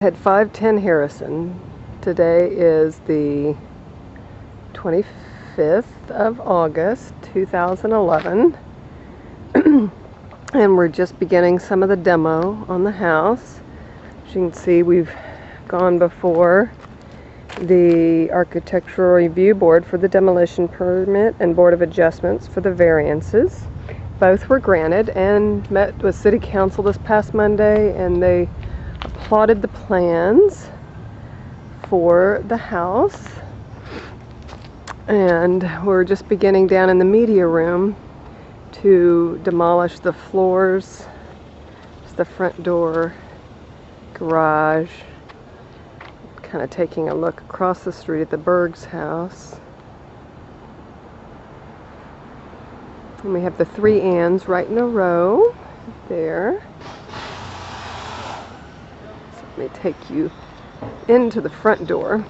At 510 Harrison. Today is the 25th of August, 2011. And we're just beginning some of the demo on the house. As you can see, we've gone before the Architectural Review Board for the demolition permit and Board of Adjustments for the variances. Both were granted, and met with City Council this past Monday, and they plotted the plans for the house, and we're just beginning down in the media room to demolish the floors. It's the front door, garage, kind of taking a look across the street at the Berg's house. And we have the 3 Anns right in a row there. Let me take you into the front door.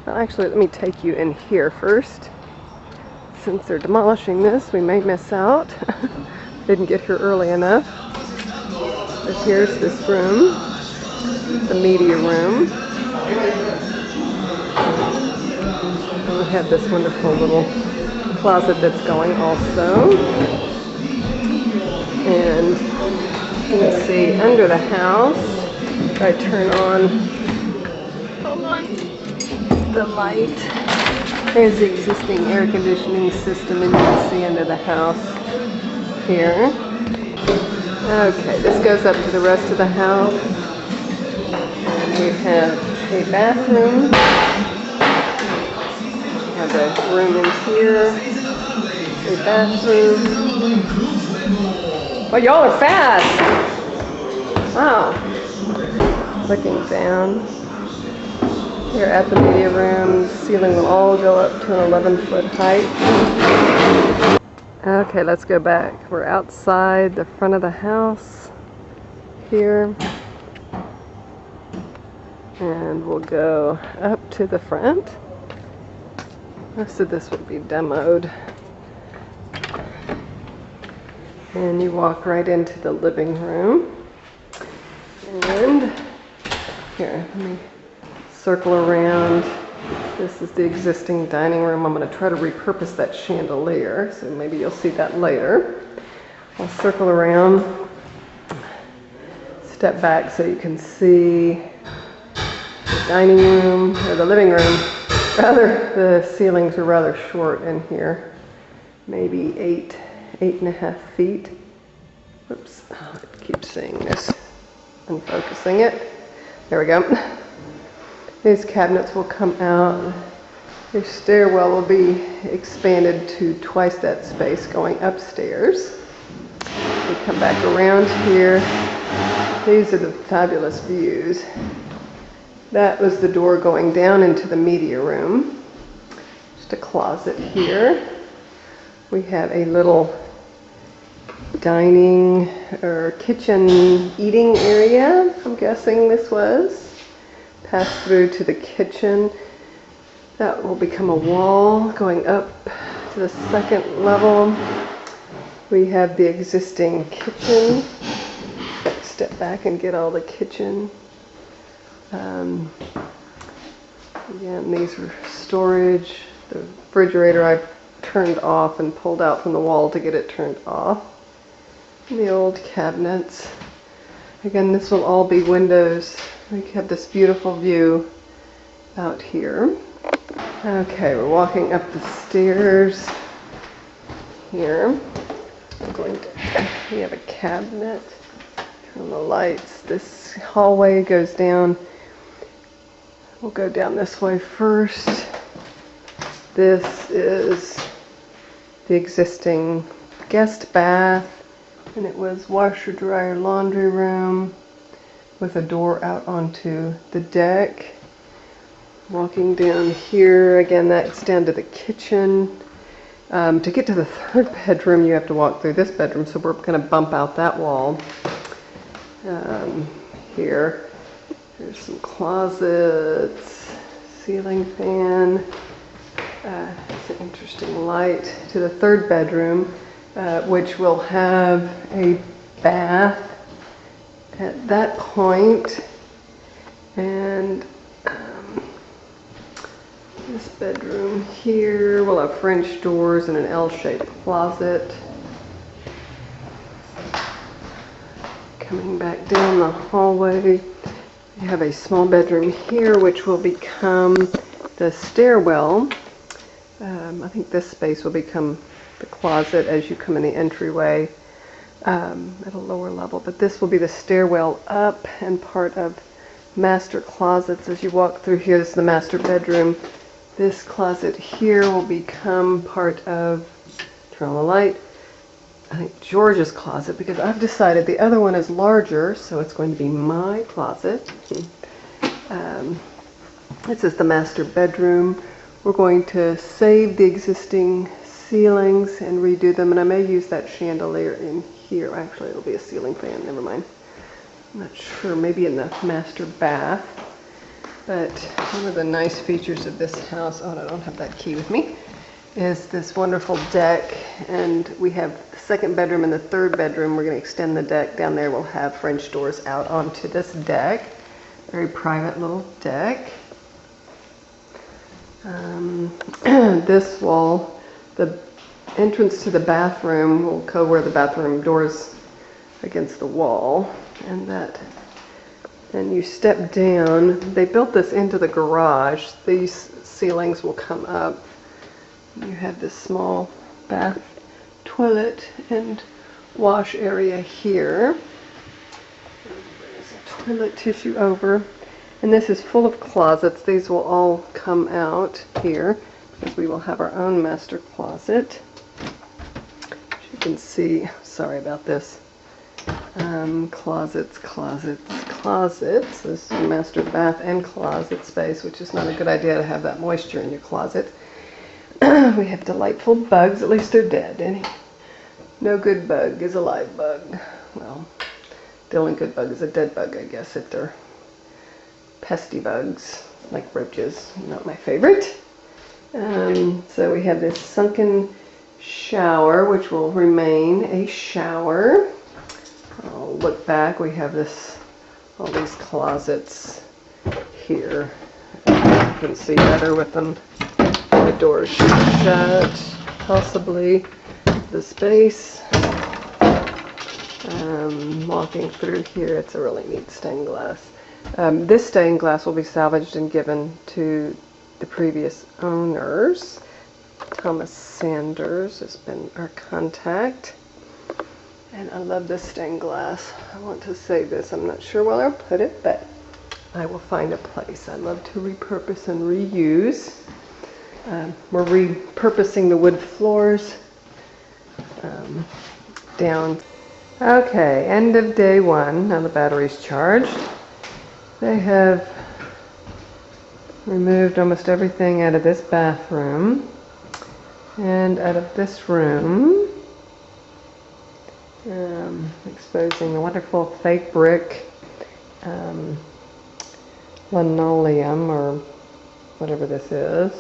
Well, actually, let me take you in here first. Since they're demolishing this, we may miss out. Didn't get here early enough. But here's this room, the media room. And we have this wonderful little closet that's going also. And you can see under the house, I turn on the light. There's the existing air conditioning system, and you can see under the house here. Okay, this goes up to the rest of the house. And we have a bathroom. We have a room in here. A bathroom. Well, y'all are fast. Wow. Looking down here at the media room, the ceiling will all go up to an 11-foot height. Okay, let's go back. We're outside the front of the house here, and we'll go up to the front. Most of this will be demoed. And you walk right into the living room. And here, let me circle around. This is the existing dining room. I'm going to try to repurpose that chandelier, so maybe you'll see that later. I'll circle around, step back so you can see the dining room, or the living room. Rather, the ceilings are rather short in here, maybe 8.5 feet. Oops, I keep saying this. Unfocusing it. There we go. These cabinets will come out. Your stairwell will be expanded to twice that space going upstairs. We come back around here. These are the fabulous views. That was the door going down into the media room. Just a closet here. We have a little dining or kitchen eating area, I'm guessing this was. Pass through to the kitchen. That will become a wall going up to the second level. We have the existing kitchen. Step back and get all the kitchen. Again, these are storage. The refrigerator I turned off and pulled out from the wall to get it turned off. The old cabinets. Again, this will all be windows. We have this beautiful view out here. Okay, we're walking up the stairs here. We have a cabinet. Turn the lights. This hallway goes down. We'll go down this way first. This is the existing guest bath. And it was washer, dryer, laundry room with a door out onto the deck. Walking down here, again, that's down to the kitchen. To get to the third bedroom, you have to walk through this bedroom, so we're going to bump out that wall. Here, there's some closets, ceiling fan. It's an interesting light. To the third bedroom, which will have a bath. At that point, And this bedroom here will have French doors and an L-shaped closet. Coming back down the hallway, we have a small bedroom here, which will become the stairwell. I think this space will become the closet as you come in the entryway at a lower level. But this will be the stairwell up and part of master closets as you walk through here. This is the master bedroom. This closet here will become part of, turn on the light, I think George's closet, because I've decided the other one is larger, so it's going to be my closet. This is the master bedroom. We're going to save the existing ceilings and redo them, and I may use that chandelier in here. Actually, it'll be a ceiling fan, never mind. I'm not sure, maybe in the master bath. But one of the nice features of this house, oh, I don't have that key with me, is this wonderful deck. And we have the second bedroom and the third bedroom. We're going to extend the deck down there. We'll have French doors out onto this deck. Very private little deck. This wall, the entrance to the bathroom will go where the bathroom doors against the wall. And that, and you step down. They built this into the garage. These ceilings will come up. You have this small bath, toilet, and wash area here. There's a toilet tissue over. And this is full of closets. These will all come out here because we will have our own master closet. As you can see, sorry about this. Closets, closets, closets. This is master bath and closet space, which is not a good idea to have that moisture in your closet. We have delightful bugs. At least they're dead. No good bug is a live bug. Well, the only good bug is a dead bug, I guess, if they're pesty bugs, like roaches. Not my favorite. So we have this sunken shower, which will remain a shower. I'll look back. We have all these closets here. You can see better with them. The doors shut, possibly the space. Walking through here, it's a really neat stained glass. This stained glass will be salvaged and given to the previous owners. Thomas Sanders has been our contact. And I love this stained glass. I want to save this. I'm not sure where I'll put it, but I will find a place. I love to repurpose and reuse. We're repurposing the wood floors down. Okay, end of day one. Now the battery's charged. They have removed almost everything out of this bathroom and out of this room. Exposing the wonderful fake brick linoleum, or whatever this is.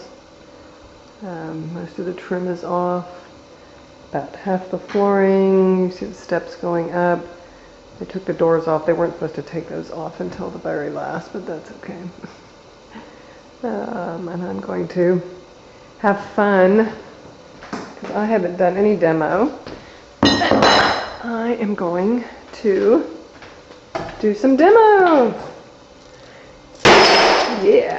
Most of the trim is off. About half the flooring. You see the steps going up. They took the doors off. They weren't supposed to take those off until the very last, but that's okay. And I'm going to have fun because I haven't done any demo. I am going to do some demo. Yeah.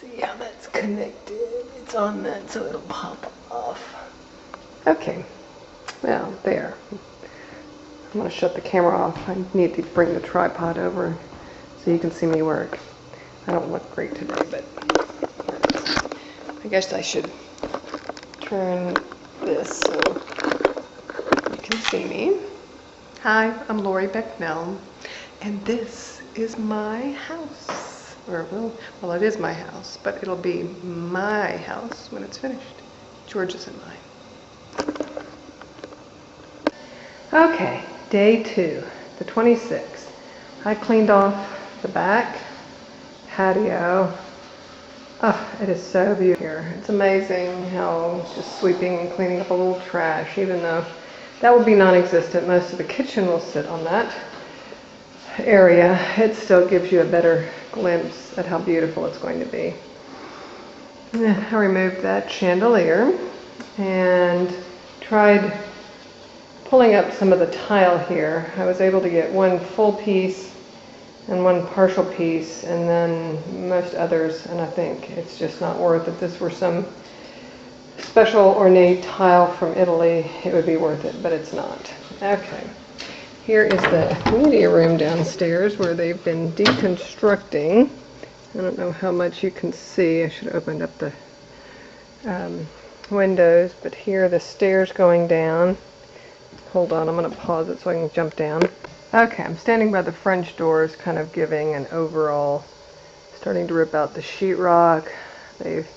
See how that's connected. It's on that, so it'll pop off. Okay. Well, there. I'm going to shut the camera off. I need to bring the tripod over so you can see me work. I don't look great today, but I guess I should turn this so you can see me. Hi, I'm Lori Becknell, and this is my house. Or, well, it is my house, but it'll be my house when it's finished. George's and mine. Okay. Day 2, the 26th. I cleaned off the back patio Oh, it is so beautiful here. It's amazing how just sweeping and cleaning up a little trash, even though that would be non-existent. Most of the kitchen will sit on that area. It still gives you a better glimpse at how beautiful it's going to be. I removed that chandelier and tried pulling up some of the tile here. I was able to get one full piece and one partial piece, and then most others, and I think it's just not worth it. If this were some special ornate tile from Italy, it would be worth it, but it's not. Okay, here is the media room downstairs where they've been deconstructing. I don't know how much you can see. I should have opened up the windows, but here are the stairs going down. Hold on, I'm going to pause it so I can jump down. Okay, I'm standing by the French doors, kind of giving an overall, starting to rip out the sheetrock. They've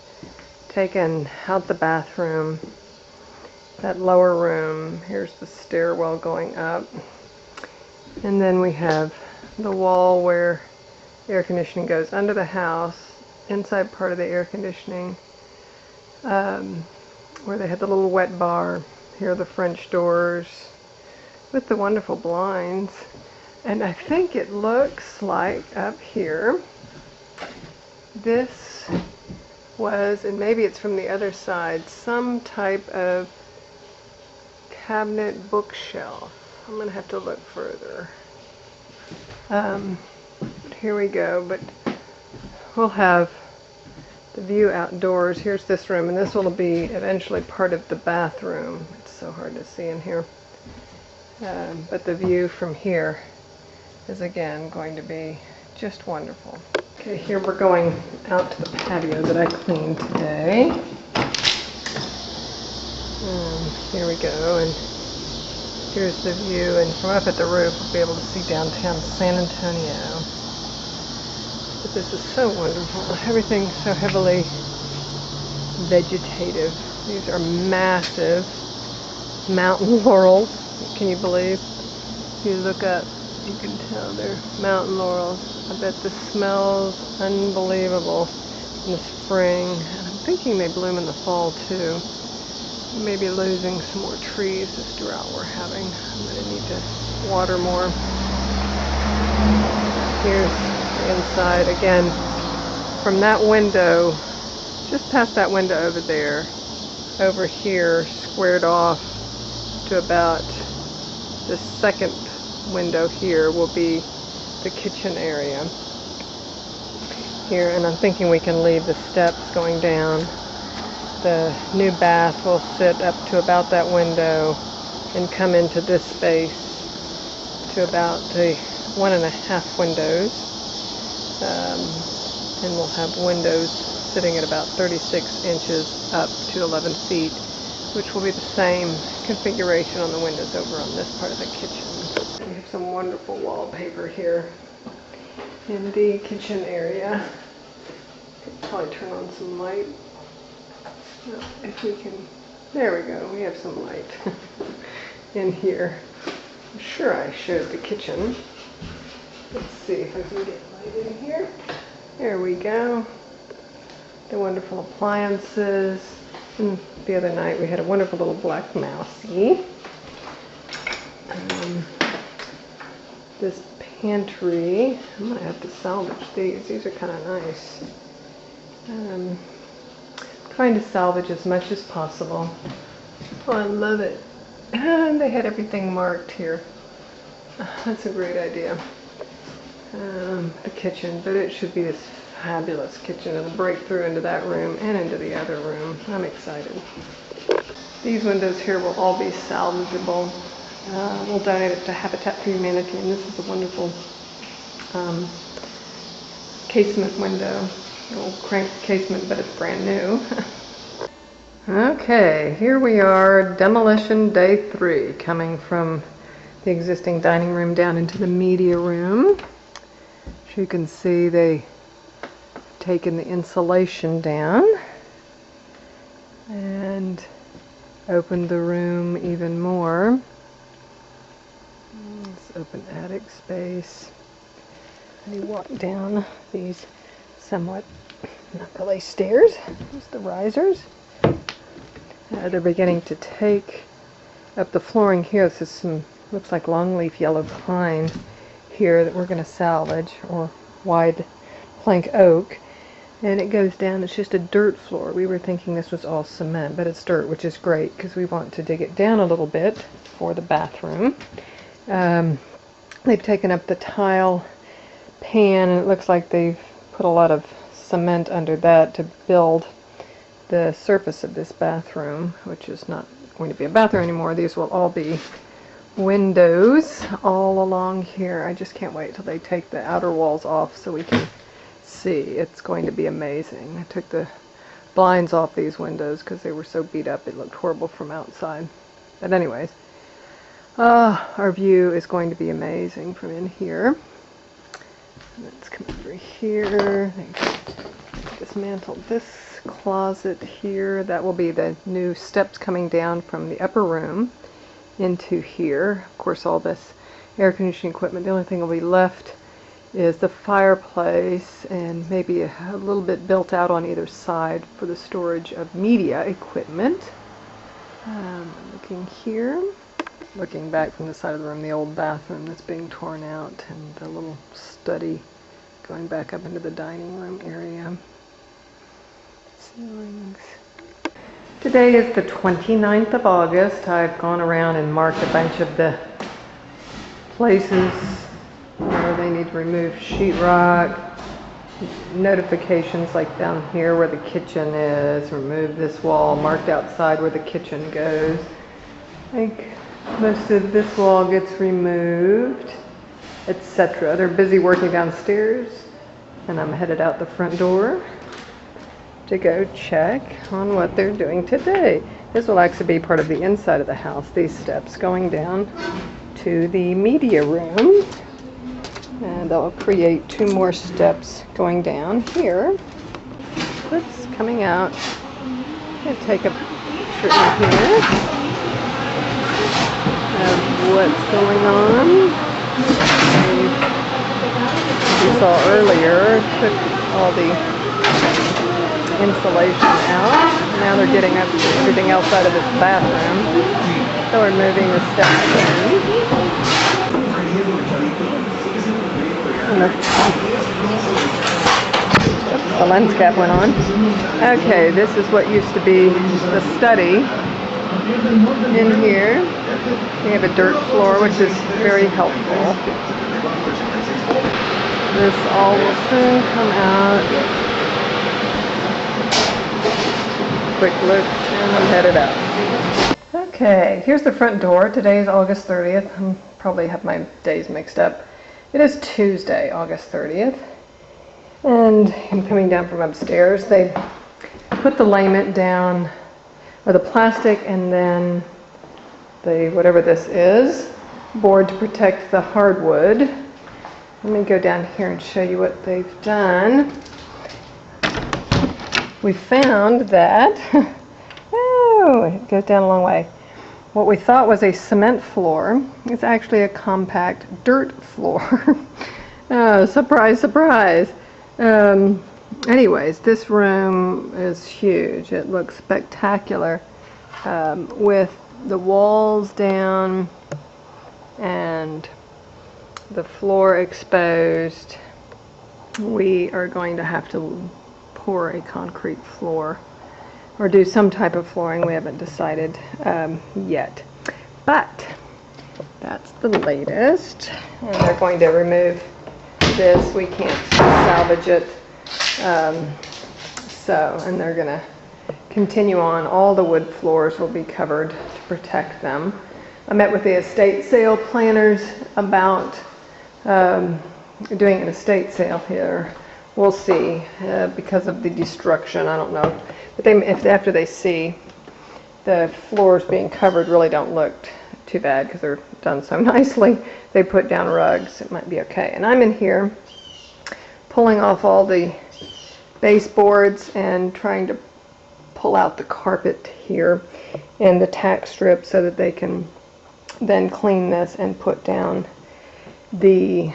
taken out the bathroom, that lower room. Here's the stairwell going up. And then we have the wall where air conditioning goes under the house, inside part of the air conditioning, where they had the little wet bar. Here are the French doors with the wonderful blinds. And I think it looks like up here, this was, and maybe it's from the other side, some type of cabinet bookshelf. I'm going to have to look further. Here we go, but we'll have the view outdoors. Here's this room, and this will be eventually part of the bathroom. It's so hard to see in here. But the view from here is again going to be just wonderful. Okay, here we're going out to the patio that I cleaned today. Here we go, and here's the view, and from up at the roof we'll be able to see downtown San Antonio. But this is so wonderful. Everything's so heavily vegetative. These are massive mountain laurels. Can you believe? If you look up, you can tell they're mountain laurels. I bet the smell's unbelievable in the spring. And I'm thinking they bloom in the fall too. Maybe losing some more trees this drought we're having. I'm going to need to water more. Here's the inside again. From that window, just past that window over there, over here, squared off to about the second window here will be the kitchen area here, and I'm thinking we can leave the steps going down. The new bath will sit up to about that window and come into this space to about the 1.5 windows, and we'll have windows sitting at about 36 inches up to 11 feet, which will be the same configuration on the windows over on this part of the kitchen. We have some wonderful wallpaper here in the kitchen area. Could probably turn on some light. If we can, there we go, we have some light in here. I'm sure I showed the kitchen. Let's see if I can get light in here. There we go. The wonderful appliances. And the other night we had a wonderful little black mousie. This pantry, I'm going to have to salvage these. These are kind of nice. Trying to salvage as much as possible. Oh, I love it. And they had everything marked here. That's a great idea. The kitchen, but it should be this fabulous kitchen. It'll break through into that room and into the other room. I'm excited. These windows here will all be salvageable. We'll donate it to Habitat for Humanity, and this is a wonderful casement window. Little crank casement, but it's brand new. Okay, here we are, demolition day 3, coming from the existing dining room down into the media room. As you can see, they taken the insulation down and opened the room even more. This open attic space. And you walk down these somewhat, not really stairs, just the risers. They're beginning to take up the flooring here. This is some, looks like longleaf yellow pine here that we're going to salvage, or wide plank oak. And it goes down, it's just a dirt floor. We were thinking this was all cement, but it's dirt, which is great because we want to dig it down a little bit for the bathroom. They've taken up the tile pan, and it looks like they've put a lot of cement under that to build the surface of this bathroom, which is not going to be a bathroom anymore. These will all be windows all along here. I just can't wait till they take the outer walls off so we can see. It's going to be amazing. I took the blinds off these windows because they were so beat up it looked horrible from outside. But anyways, our view is going to be amazing from in here. Let's come over here. Dismantle this closet here. That will be the new steps coming down from the upper room into here. Of course, all this air conditioning equipment. The only thing will be left is the fireplace, and maybe a little bit built out on either side for the storage of media equipment. Looking here, looking back from the side of the room, the old bathroom that's being torn out, and the little study going back up into the dining room area. Ceilings. Today is the 29th of August. I've gone around and marked a bunch of the places where they need to remove sheetrock. Notifications like down here where the kitchen is, remove this wall, marked outside where the kitchen goes. I think most of this wall gets removed, etc. They're busy working downstairs, and I'm headed out the front door to go check on what they're doing today. This will actually be part of the inside of the house, these steps going down to the media room. And they'll create 2 more steps going down here. Oops, coming out. I'm going to take a picture in here of what's going on. As you saw earlier, took all the insulation out. Now they're getting up to everything else out of this bathroom. So we're moving the steps in. The lens cap went on. Okay, this is what used to be the study. In here, we have a dirt floor, which is very helpful. This all will soon come out. Quick look, and I'm headed out. Okay, here's the front door. Today is August 30th. I probably have my days mixed up. It is Tuesday, August 30th, and I'm coming down from upstairs. They put the layment down, or the plastic, and then the, whatever this is, board to protect the hardwood. Let me go down here and show you what they've done. We found that, oh, it goes down a long way. What we thought was a cement floor is actually a compact dirt floor. Oh, surprise, surprise. Anyways, this room is huge. It looks spectacular with the walls down and the floor exposed. We are going to have to pour a concrete floor or do some type of flooring. We haven't decided yet. But that's the latest. And they're going to remove this. We can't salvage it. And they're going to continue on. All the wood floors will be covered to protect them. I met with the estate sale planners about doing an estate sale here. We'll see, because of the destruction, I don't know. But if after they see the floors being covered really don't look too bad because they're done so nicely, they put down rugs, it might be okay. And I'm in here pulling off all the baseboards and trying to pull out the carpet here and the tack strip so that they can then clean this and put down the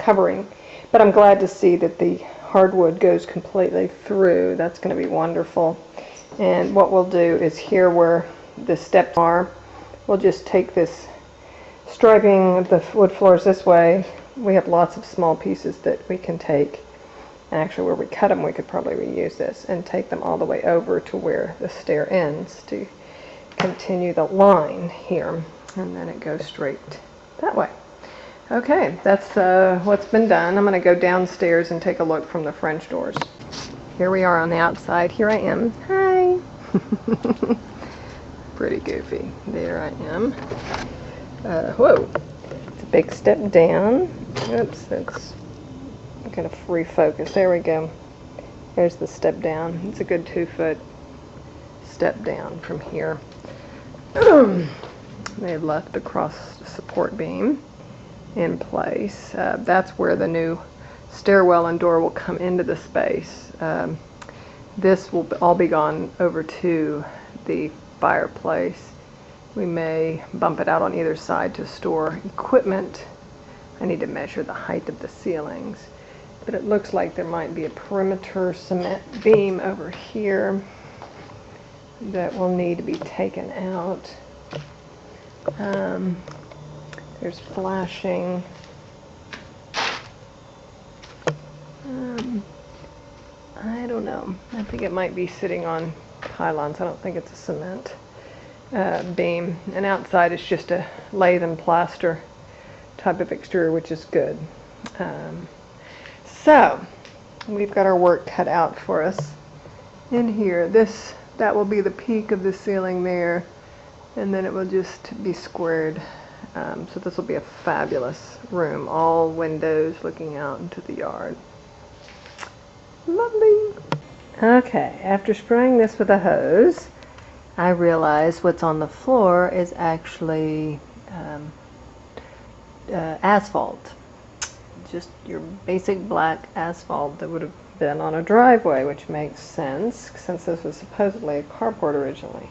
covering. But I'm glad to see that the hardwood goes completely through. That's going to be wonderful. And what we'll do is here where the steps are, we'll just take this striping of the wood floors this way. We have lots of small pieces that we can take. And actually where we cut them, we could probably reuse this and take them all the way over to where the stair ends to continue the line here. And then it goes straight that way. Okay, that's what's been done. I'm going to go downstairs and take a look from the French doors. Here we are on the outside. Here I am. Hi. Pretty goofy. There I am. Whoa. It's a big step down. Oops, that's going to refocus. There we go. There's the step down. It's a good 2-foot step down from here. They left the cross support beam in place. That's where the new stairwell and door will come into the space. This will all be gone over to the fireplace. We may bump it out on either side to store equipment. I need to measure the height of the ceilings, but it looks like there might be a perimeter cement beam over here that will need to be taken out. There's flashing. I don't know. I think it might be sitting on pylons. I don't think it's a cement beam. And outside it's just a lathe and plaster type of exterior, which is good. So we've got our work cut out for us in here. That will be the peak of the ceiling there, and then it will just be squared. So this will be a fabulous room, all windows looking out into the yard. Lovely. Okay, after spraying this with a hose, I realized what's on the floor is actually asphalt. Just your basic black asphalt that would have been on a driveway, which makes sense since this was supposedly a carport originally.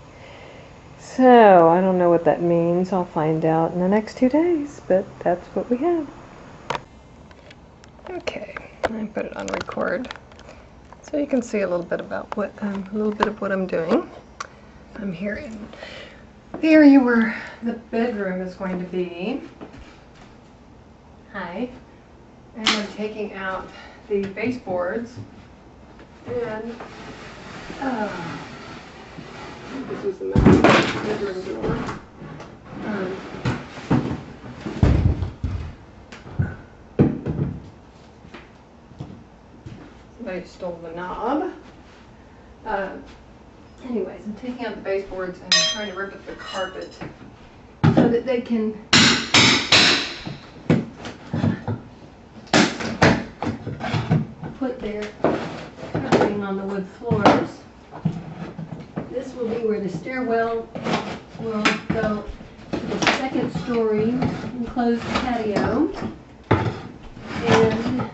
So I don't know what that means. I'll find out in the next 2 days, but that's what we have. Okay, I put it on record so you can see a little bit about what I'm doing. I'm here in the area where the bedroom is going to be. Hi. And I'm taking out the baseboards and this was the bedroom door. Somebody stole the knob. Anyways, I'm taking out the baseboards and trying to rip up the carpet so that they can put their covering on the wood floors. This will be where the stairwell will go to the second story enclosed patio. And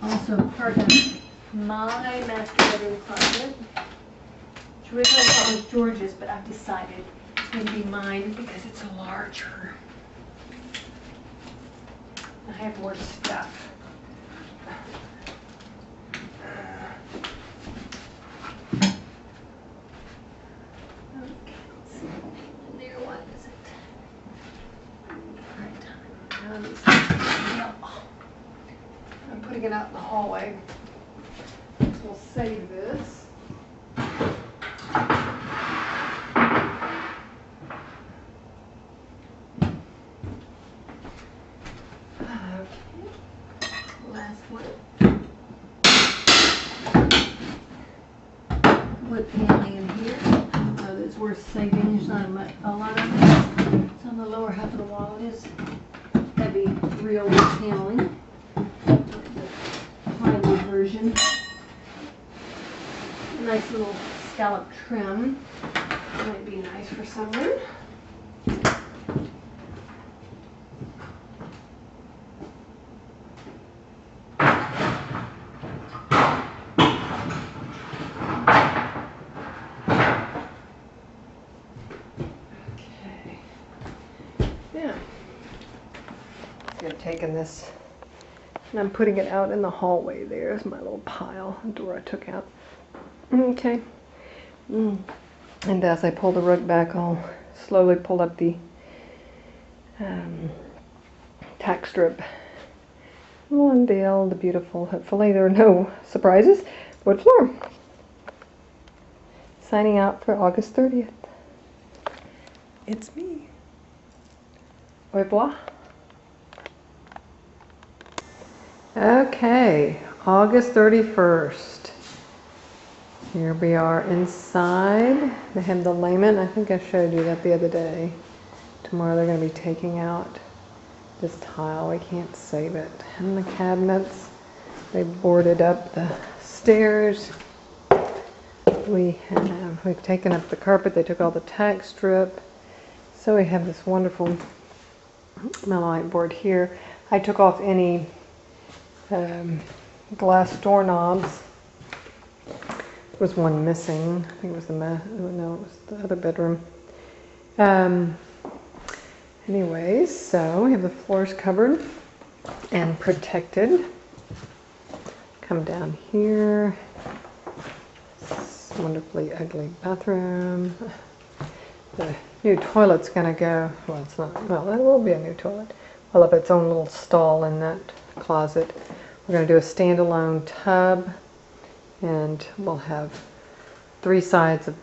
also part of my master bedroom closet, which originally I thought was George's, but I've decided it's going to be mine because it's larger. I have more stuff. Okay, let's see. There, what is it? I'm putting it out in the hallway. So we'll save this. Last one. Wood paneling in here. So it's worth saving. There's not a lot of it. It's on the lower half of the wall. It is heavy, real wood paneling. The plywood version. A nice little scallop trim. Might be nice for someone. I'm taking this and I'm putting it out in the hallway. There's my little pile, the door I took out. Okay. And as I pull the rug back, I'll slowly pull up the tack strip. We'll unveil the beautiful, hopefully there are no surprises, wood floor. Signing out for August 30th. It's me. Au revoir. Okay, August 31st. Here we are inside. They have the layment. I think I showed you that the other day. Tomorrow they're going to be taking out this tile. We can't save it. And the cabinets. They boarded up the stairs. We've taken up the carpet. They took all the tack strip. So we have this wonderful malachite board here. I took off any glass doorknobs. There was one missing. I think it was no, it was the other bedroom. Anyways, so we have the floors covered and protected. Come down here. This wonderfully ugly bathroom. The new toilet's gonna go, well, it's not, well, that will be a new toilet. We'll have its own little stall in that closet. We're gonna do a standalone tub, and we'll have 3 sides of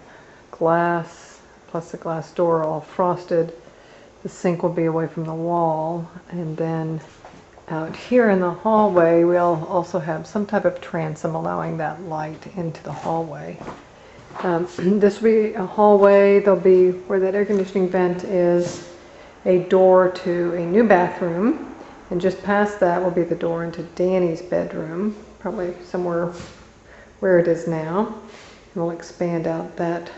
glass, plus a glass door all frosted. The sink will be away from the wall, and then out here in the hallway we'll also have some type of transom allowing that light into the hallway. This will be a hallway. There'll be, where that air conditioning vent is, a door to a new bathroom, and just past that will be the door into Danny's bedroom, probably somewhere where it is now. And we'll expand out that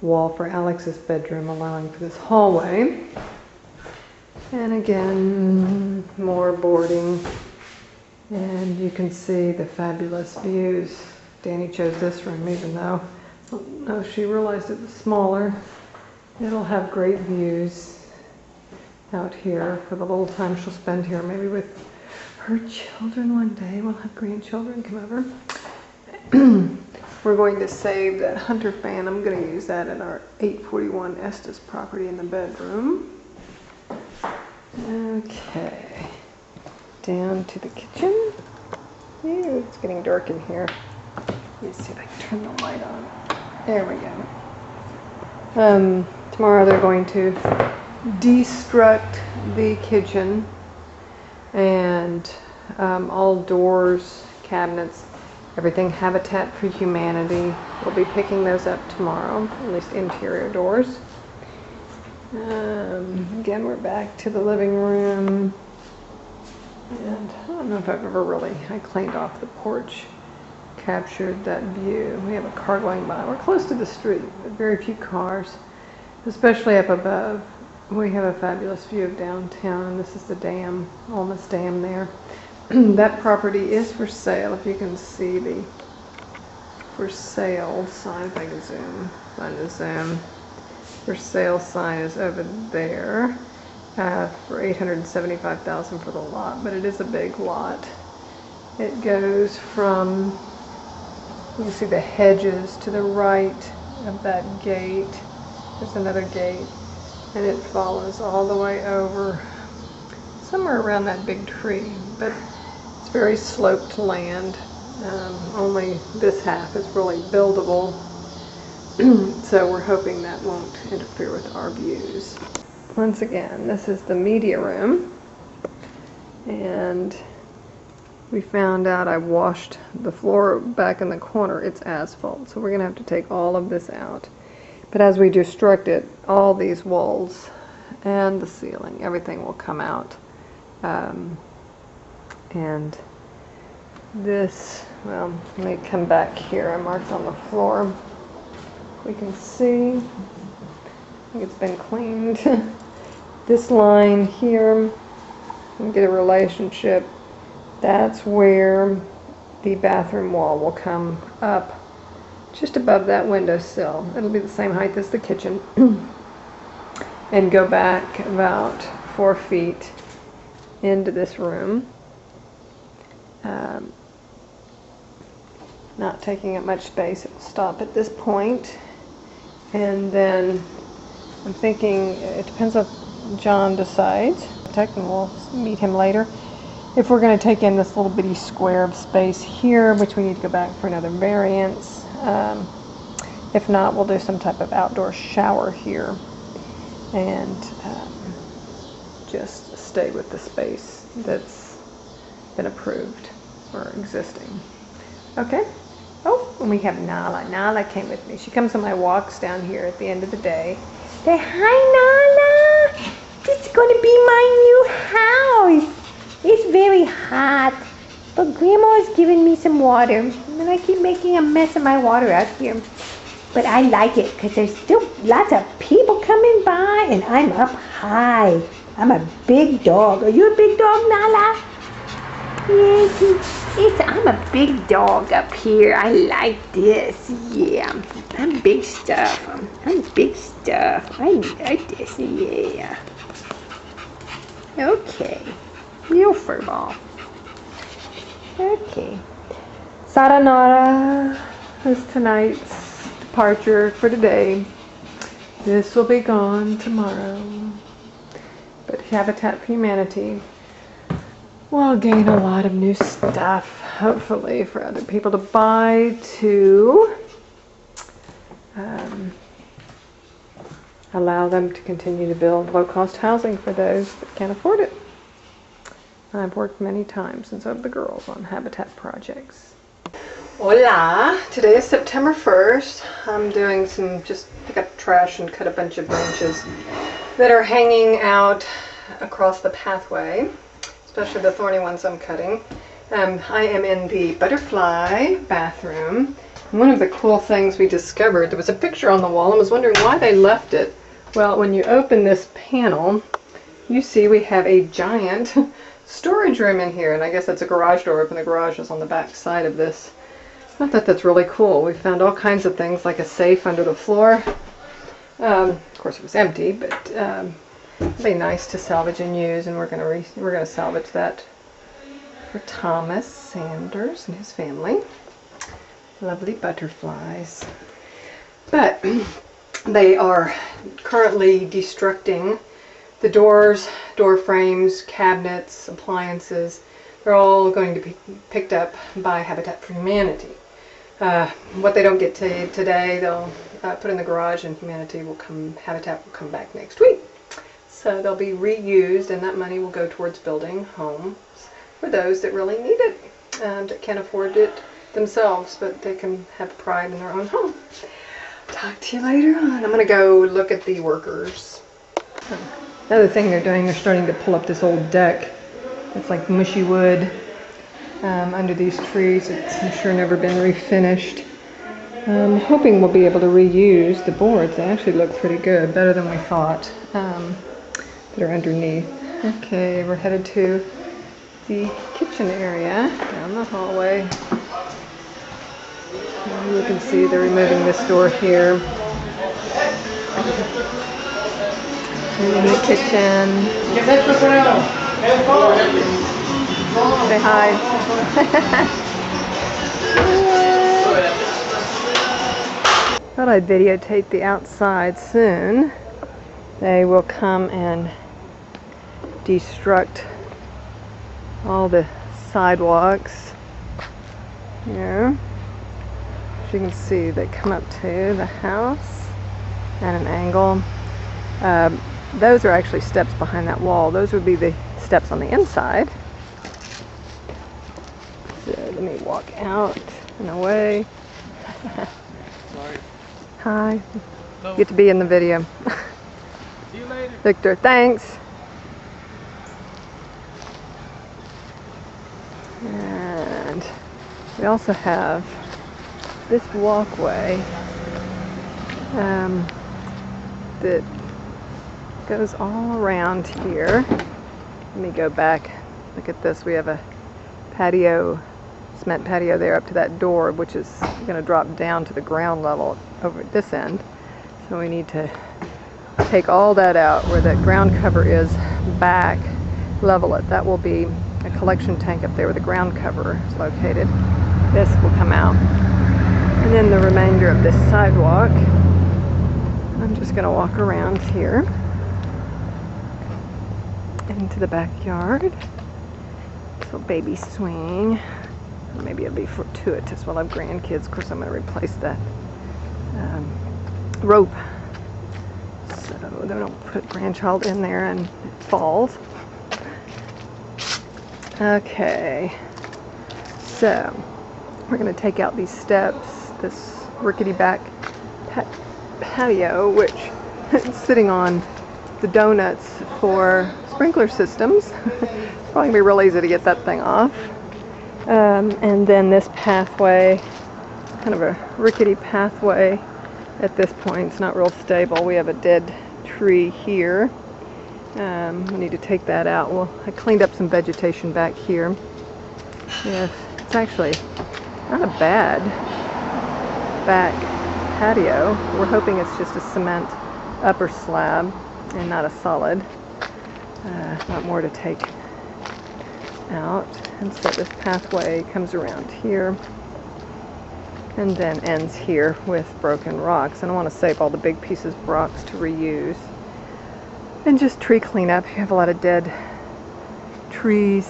wall for Alex's bedroom, allowing for this hallway. And again, more boarding, and you can see the fabulous views. Danny chose this room, even though I don't know if she realized it was smaller. It'll have great views out here for the little time she'll spend here, maybe with her children one day. We'll have grandchildren come over. We're going to save that Hunter fan. I'm going to use that in our 841 Estes property in the bedroom. Okay, down to the kitchen. Ew, it's getting dark in here. Let me see if I can turn the light on. There we go. Tomorrow they're going to destruct the kitchen, and all doors, cabinets, everything Habitat for Humanity. We'll be picking those up tomorrow, at least interior doors. Again, we're back to the living room, and I don't know if I've ever really, I cleaned off the porch, captured that view. We have a car going by. We're close to the street, but very few cars, especially up above. We have a fabulous view of downtown, and this is the dam, Almost Dam there. That property is for sale. If you can see the for sale sign, if I can zoom, find the zoom. For sale sign is over there for $875,000 for the lot, but it is a big lot. It goes from, you can see the hedges to the right of that gate. There's another gate, and it follows all the way over somewhere around that big tree, but it's very sloped land. Only this half is really buildable. So we're hoping that won't interfere with our views. Once again, this is the media room, and we found out I washed the floor back in the corner. It's asphalt, so we're gonna have to take all of this out. But as we destruct it, all these walls and the ceiling, everything will come out. And this, well, let me come back here. I marked on the floor. We can see, I think it's been cleaned. This line here, and get a relationship. That's where the bathroom wall will come up, just above that windowsill. It'll be the same height as the kitchen, and go back about 4 feet into this room. Not taking up much space. It will stop at this point. And then I'm thinking, it depends what John decides. And we'll meet him later. If we're going to take in this little bitty square of space here, which we need to go back for another variance. If not, we'll do some type of outdoor shower here and just stay with the space that's been approved or existing. Okay. Oh, and we have Nala. Nala came with me. She comes on my walks down here at the end of the day. Say, hi, Nala. This is going to be my new house. It's very hot, but Grandma is giving me some water, and I keep making a mess of my water out here. But I like it because there's still lots of people coming by, and I'm up high. I'm a big dog. Are you a big dog, Nala? Yes, I'm a big dog up here. I like this. Yeah, I'm big stuff. I'm big stuff. I like this. Yeah. Okay. You furball. Okay. Sayonara is tonight's departure for today. This will be gone tomorrow. But Habitat for Humanity will gain a lot of new stuff, hopefully, for other people to buy to allow them to continue to build low-cost housing for those that can't afford it. I've worked many times since I was the girls on Habitat projects. Hola! Today is September 1st. I'm doing some, just pick up trash and cut a bunch of branches that are hanging out across the pathway, especially the thorny ones I'm cutting. I am in the butterfly bathroom. One of the cool things we discovered, there was a picture on the wall. I was wondering why they left it. Well, when you open this panel, you see we have a giant storage room in here, and I guess that's a garage door. Open the garage is on the back side of this. I thought that's really cool. We found all kinds of things like a safe under the floor. Of course, it was empty, but it'd be nice to salvage and use, and we're gonna salvage that for Thomas Sanders and his family. Lovely butterflies. But they are currently destructing the doors, door frames, cabinets, appliances. They're all going to be picked up by Habitat for Humanity. What they don't get today, they'll put in the garage, and Habitat will come back next week. So they'll be reused, and that money will go towards building homes for those that really need it and can't afford it themselves, but they can have pride in their own home. Talk to you later on. I'm going to go look at the workers. Another thing they're doing, they're starting to pull up this old deck. It's like mushy wood under these trees. It's, I'm sure, never been refinished. I'm hoping we'll be able to reuse the boards. They actually look pretty good, better than we thought, that are underneath. Okay, we're headed to the kitchen area down the hallway. And you can see they're removing this door here. And in the kitchen. Say hi. Thought I'd videotape the outside soon. They will come and destruct all the sidewalks here. As you can see, they come up to the house at an angle. Those are actually steps behind that wall. Those would be the steps on the inside. So let me walk out and away. Sorry. Hi. Hello. Get to be in the video. See you later. Victor, thanks. And we also have this walkway that goes all around here. Let me go back. Look at this. We have a patio, cement patio there up to that door, which is going to drop down to the ground level over at this end. So we need to take all that out where that ground cover is back. level it. That will be a collection tank up there where the ground cover is located. This will come out. And then the remainder of this sidewalk, I'm just going to walk around here into the backyard. So baby swing. Maybe it'll be fortuitous. We'll have grandkids. Of course, I'm going to replace that rope. So they don't put grandchild in there and it falls. Okay. So we're going to take out these steps, this rickety back patio, which is sitting on the donuts for sprinkler systems. It's probably going to be real easy to get that thing off. And then this pathway, kind of a rickety pathway at this point. It's not real stable. We have a dead tree here. We need to take that out. Well, I cleaned up some vegetation back here. Yes, it's actually not a bad back patio. We're hoping it's just a cement upper slab and not a solid. Not more to take out. And so this pathway comes around here and then ends here with broken rocks. And I want to save all the big pieces of rocks to reuse. And just tree cleanup. You have a lot of dead trees.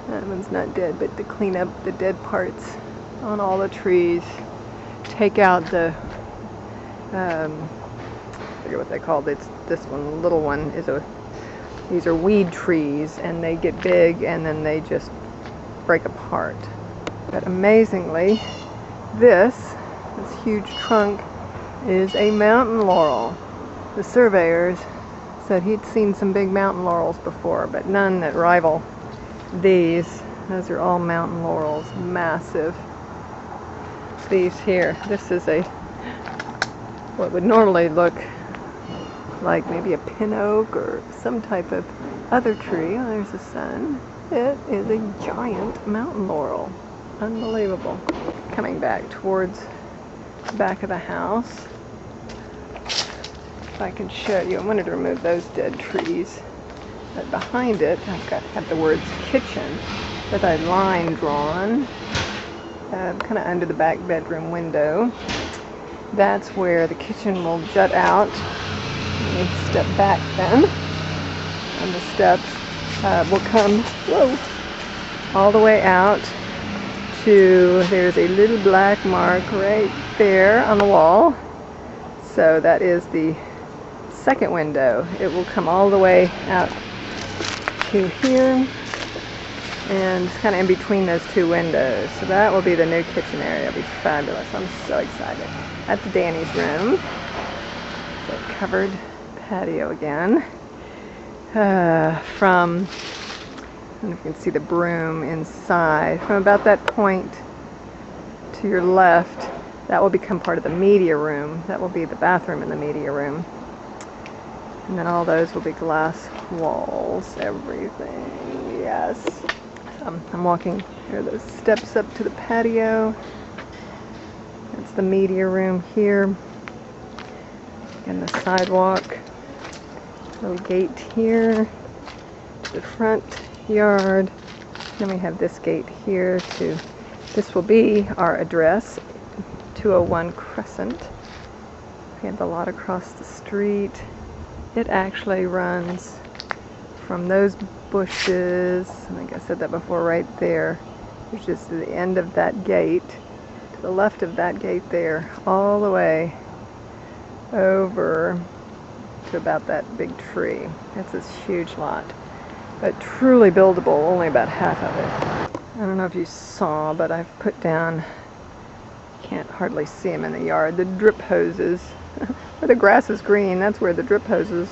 That one's not dead, but to clean up the dead parts on all the trees. Take out the, I forget what they called it. It's this one, the little one, these are weed trees, and they get big and then they just break apart. But amazingly, this huge trunk is a mountain laurel. The surveyors said he'd seen some big mountain laurels before, but none that rival these. Those are all mountain laurels, massive. These here, this is what would normally look like maybe a pin oak or some type of other tree. Oh, there's the sun. It is a giant mountain laurel. Unbelievable. Coming back towards the back of the house. If I can show you, I wanted to remove those dead trees. But behind it, have the words kitchen with a line drawn, kind of under the back bedroom window. That's where the kitchen will jut out. Let me step back then. And the steps will come, all the way out to, there's a little black mark right there on the wall. So that is the second window. It will come all the way out to here and it's kind of in between those two windows. So that will be the new kitchen area. It'll be fabulous. I'm so excited. That's Danny's room. So covered patio again. From, I don't know if you can see the broom inside. From about that point to your left, that will become part of the media room. That will be the bathroom in the media room. And then all those will be glass walls, everything, yes. I'm walking, here are those steps up to the patio. That's the media room here. And the sidewalk. Little gate here to the front yard. Then we have this gate here to, this will be our address, 201 Crescent. We have the lot across the street. It actually runs from those bushes, I think I said that before, right there, which is the end of that gate, to the left of that gate there, all the way over to about that big tree. It's this huge lot, but truly buildable, only about half of it. I don't know if you saw, but I've put down, can't hardly see them in the yard, the drip hoses. Where the grass is green, that's where the drip hoses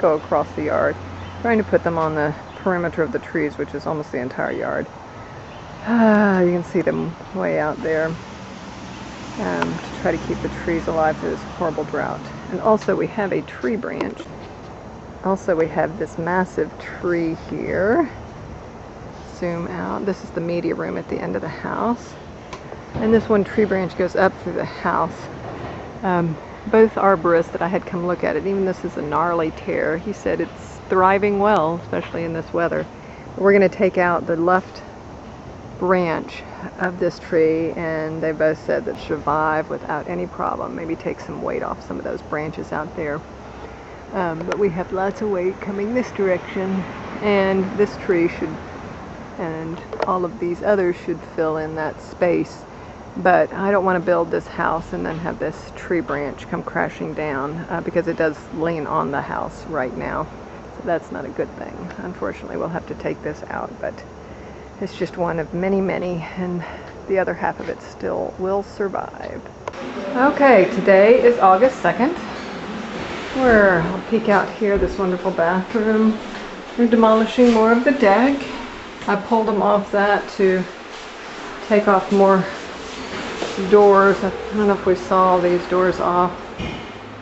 go across the yard. Trying to put them on the perimeter of the trees, which is almost the entire yard. You can see them way out there. To try to keep the trees alive through this horrible drought. And also we have a tree branch. Also we have this massive tree here. Zoom out. This is the media room at the end of the house. And this one tree branch goes up through the house. Both arborists that I had come look at it, even this is a gnarly tear, he said it's thriving well, especially in this weather. We're going to take out the left branch of this tree, and they both said that survive without any problem. Maybe take some weight off some of those branches out there. But we have lots of weight coming this direction, and this tree should, and all of these others should fill in that space. But I don't want to build this house and then have this tree branch come crashing down because it does lean on the house right now. So that's not a good thing. Unfortunately, we'll have to take this out, but it's just one of many, many, and the other half of it still will survive. Okay, today is August 2nd. I'll peek out here, this wonderful bathroom. We're demolishing more of the deck. I pulled them off that to take off more doors. I don't know if we saw these doors off.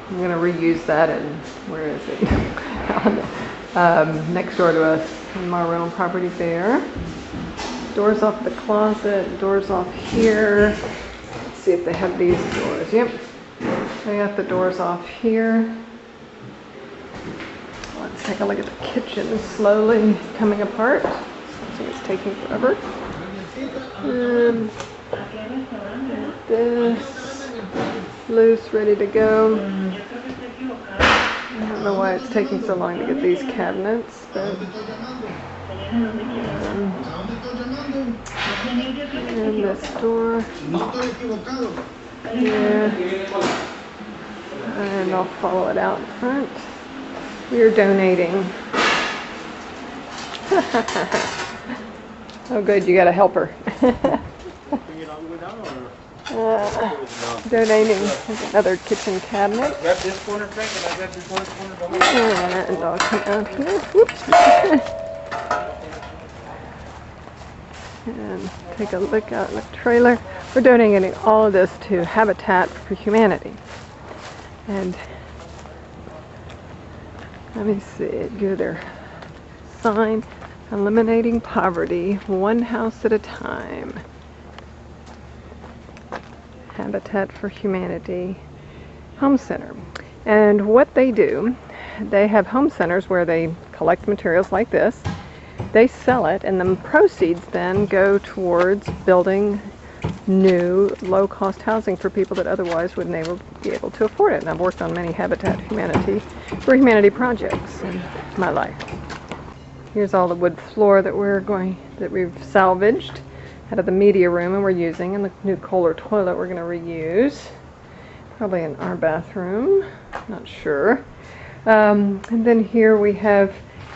I'm going to reuse that, and where is it? Next door to us on our own property there. Doors off the closet, doors off here. Let's see if they have these doors. Yep, they got the doors off here. Let's take a look at the kitchen, slowly coming apart. It's taking forever. This loose, ready to go. I don't know why it's taking so long to get these cabinets, but and this door here, and I'll follow it out front. We are donating. Oh good, you got a helper. Donating another kitchen cabinet. Grab this corner, Frank, and I grab this one corner. And I'll come out here. Whoops. And take a look out in the trailer. We're donating all of this to Habitat for Humanity. And let me see, do their sign, eliminating poverty, one house at a time. Habitat for Humanity Home Center. And what they do, they have home centers where they collect materials like this, they sell it, and the proceeds then go towards building new low-cost housing for people that otherwise wouldn't be able to afford it. And I've worked on many Habitat for Humanity projects in my life. Here's all the wood floor that we've salvaged out of the media room and we're using, and the new Kohler toilet we're going to reuse. Probably in our bathroom, not sure. And then here we have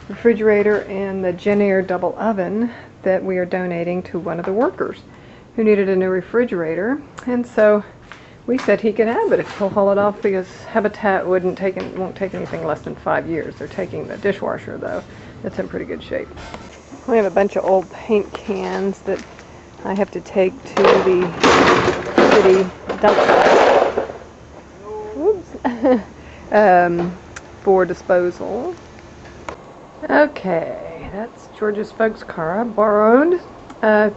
refrigerator and the Jenn-Air double oven that we are donating to one of the workers who needed a new refrigerator, and so we said he could have it if he'll haul it off, because Habitat won't take anything less than 5 years. They're taking the dishwasher though. It's in pretty good shape. We have a bunch of old paint cans that I have to take to the city dump site. For disposal. Okay, that's Georgia Spug's car I borrowed.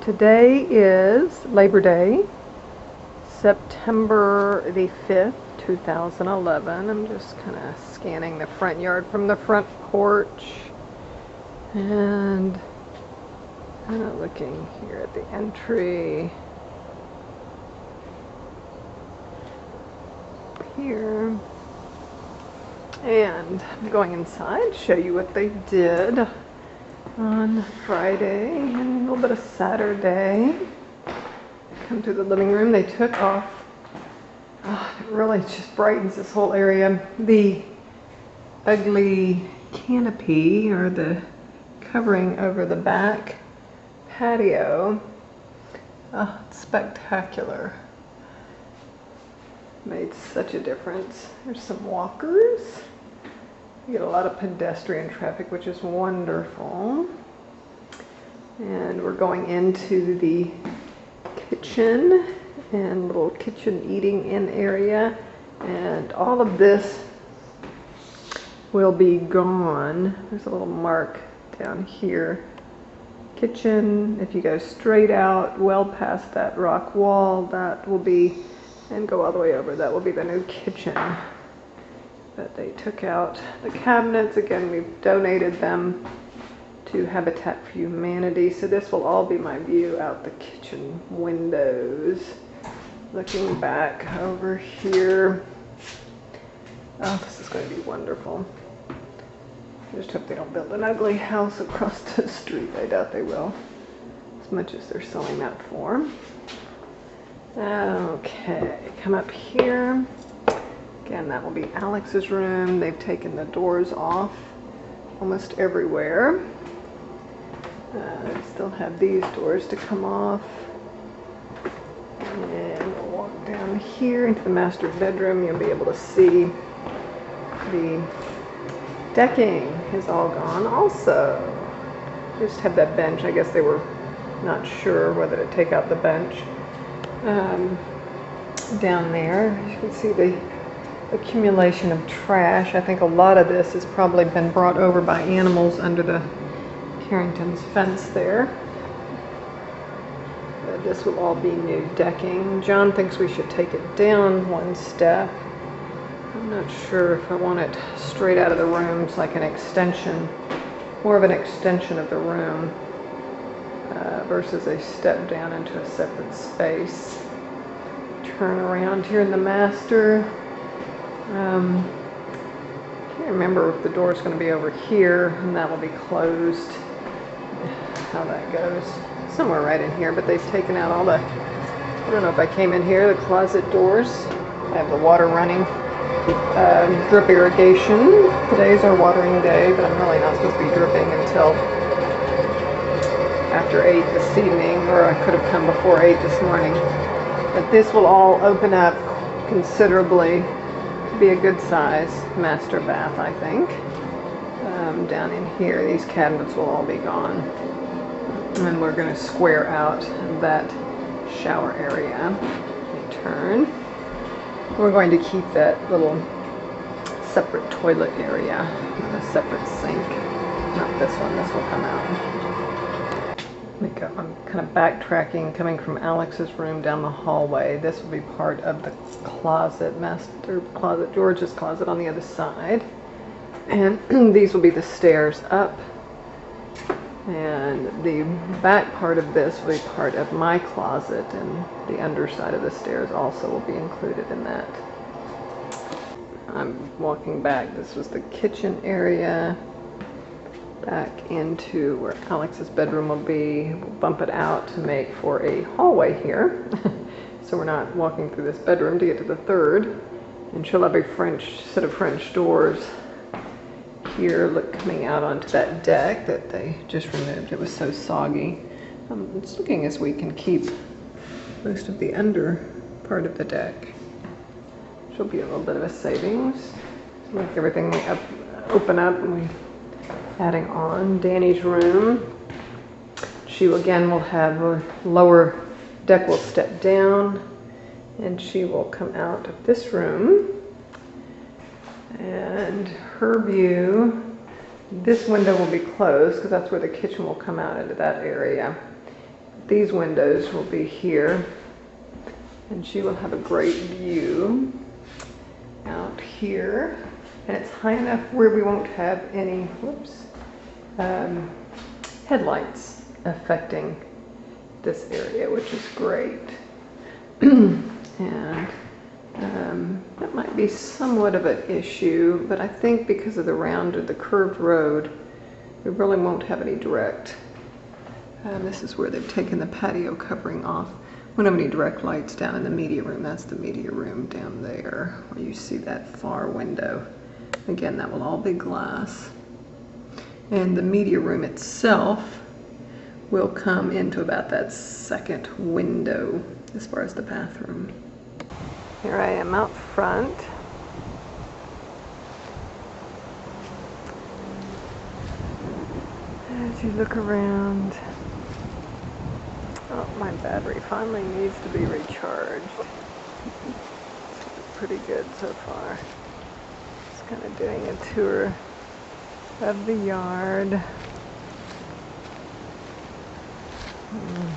Today is Labor Day, September the 5th, 2011. I'm just kind of scanning the front yard from the front porch and kind of looking here at the entry here. And I'm going inside to show you what they did on Friday and a little bit of Saturday. Come to the living room. They took off, it really just brightens this whole area, the ugly canopy or the covering over the back patio. Oh, it's spectacular. Made such a difference. There's some walkers. You get a lot of pedestrian traffic, which is wonderful. And we're going into the kitchen and little kitchen eating in area. And all of this will be gone. There's a little mark down here. Kitchen, if you go straight out, well past that rock wall, that will be, and go all the way over, that will be the new kitchen. But they took out the cabinets. Again, we've donated them to Habitat for Humanity. So this will all be my view out the kitchen windows. Looking back over here. Oh, this is going to be wonderful. I just hope they don't build an ugly house across the street. I doubt they will, as much as they're selling that for. Okay, come up here. Again, that will be Alex's room. They've taken the doors off almost everywhere. Still have these doors to come off. And we'll walk down here into the master bedroom. You'll be able to see the decking is all gone also. Just have that bench. I guess they were not sure whether to take out the bench. Down there, you can see the accumulation of trash. I think a lot of this has probably been brought over by animals under the Carrington's fence there. But this will all be new decking. John thinks we should take it down one step. I'm not sure if I want it straight out of the room. It's like an extension, more of an extension of the room versus a step down into a separate space. Turn around here in the master. Can't remember if the door is going to be over here and that will be closed. How that goes. Somewhere right in here, but they've taken out all the, I don't know if I came in here, the closet doors. I have the water running. Drip irrigation. Today's our watering day, but I'm really not supposed to be dripping until after 8 this evening, or I could have come before 8 this morning. But this will all open up considerably to be a good size master bath, I think. Down in here, these cabinets will all be gone. And we're going to square out that shower area. Let me turn. We're going to keep that little separate toilet area with a separate sink. Not this one, this will come out. I'm kind of backtracking, coming from Alex's room down the hallway. This will be part of the closet, master closet, George's closet on the other side. And these will be the stairs up. And the back part of this will be part of my closet, and the underside of the stairs also will be included in that. I'm walking back. This was the kitchen area. Back into where Alex's bedroom will be. We'll bump it out to make for a hallway here. So we're not walking through this bedroom to get to the third. And she'll have a set of French doors here, look, coming out onto that deck that they just removed. It was so soggy. It's looking as we can keep most of the under part of the deck. She'll be a little bit of a savings. Like everything we open up and we adding on. Danny's room. She again will have a lower deck will step down, and she will come out of this room. And her view, this window will be closed because that's where the kitchen will come out into that area. These windows will be here, and she will have a great view out here. And it's high enough where we won't have any, headlights affecting this area, which is great. And that might be somewhat of an issue, but I think because of the curved road, we really won't have any direct. This is where they've taken the patio covering off. We don't have any direct lights down in the media room. That's the media room down there, where you see that far window. Again, that will all be glass. And the media room itself will come into about that second window as far as the bathroom. Here I am out front. As you look around, oh, my battery finally needs to be recharged. It's pretty good so far. Just kind of doing a tour of the yard. I'm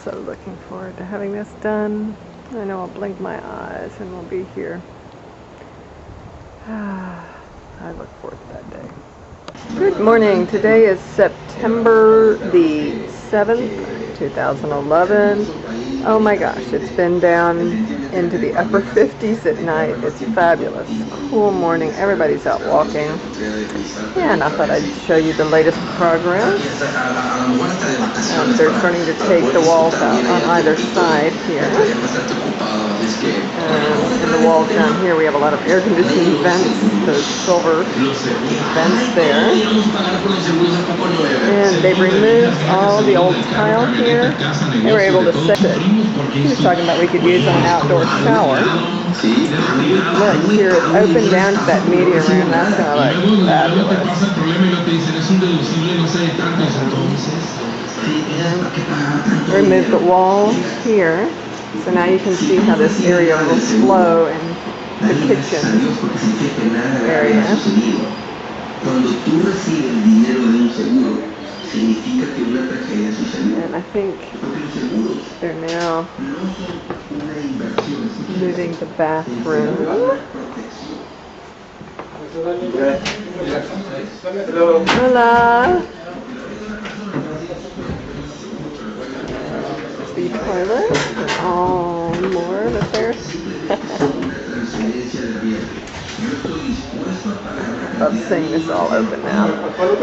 so looking forward to having this done. I know I'll blink my eyes and we'll be here. I look forward to that day. Good morning. Today is September the 7th, 2011. Oh my gosh, it's been down into the upper 50s at night. It's fabulous. Cool morning. Everybody's out walking. And I thought I'd show you the latest progress. They're starting to take the walls out on either side here. And the walls down here, we have a lot of air conditioning vents, those silver vents there. And they've removed all the old tile here. They were able to set it. He was talking about we could use an outdoor shower. Look, here it's open down to that media room. That's going to look fabulous. Remove the walls here. So now you can see how this area will flow in the kitchen area. And I think they're now moving the bathroom. Hola. The toilet. Oh, more of affairs. I'm seeing this all open now. Okay, let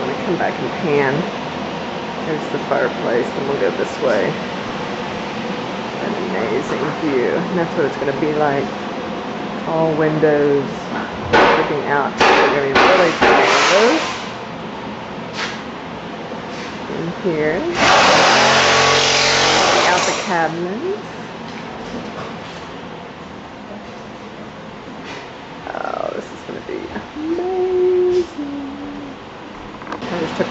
me come back and pan. There's the fireplace, and we'll go this way. An amazing view. And that's what it's going to be like. All windows looking out. We're going to be really taking those. In here. Out the cabinets. Oh, this is going to be amazing. I just took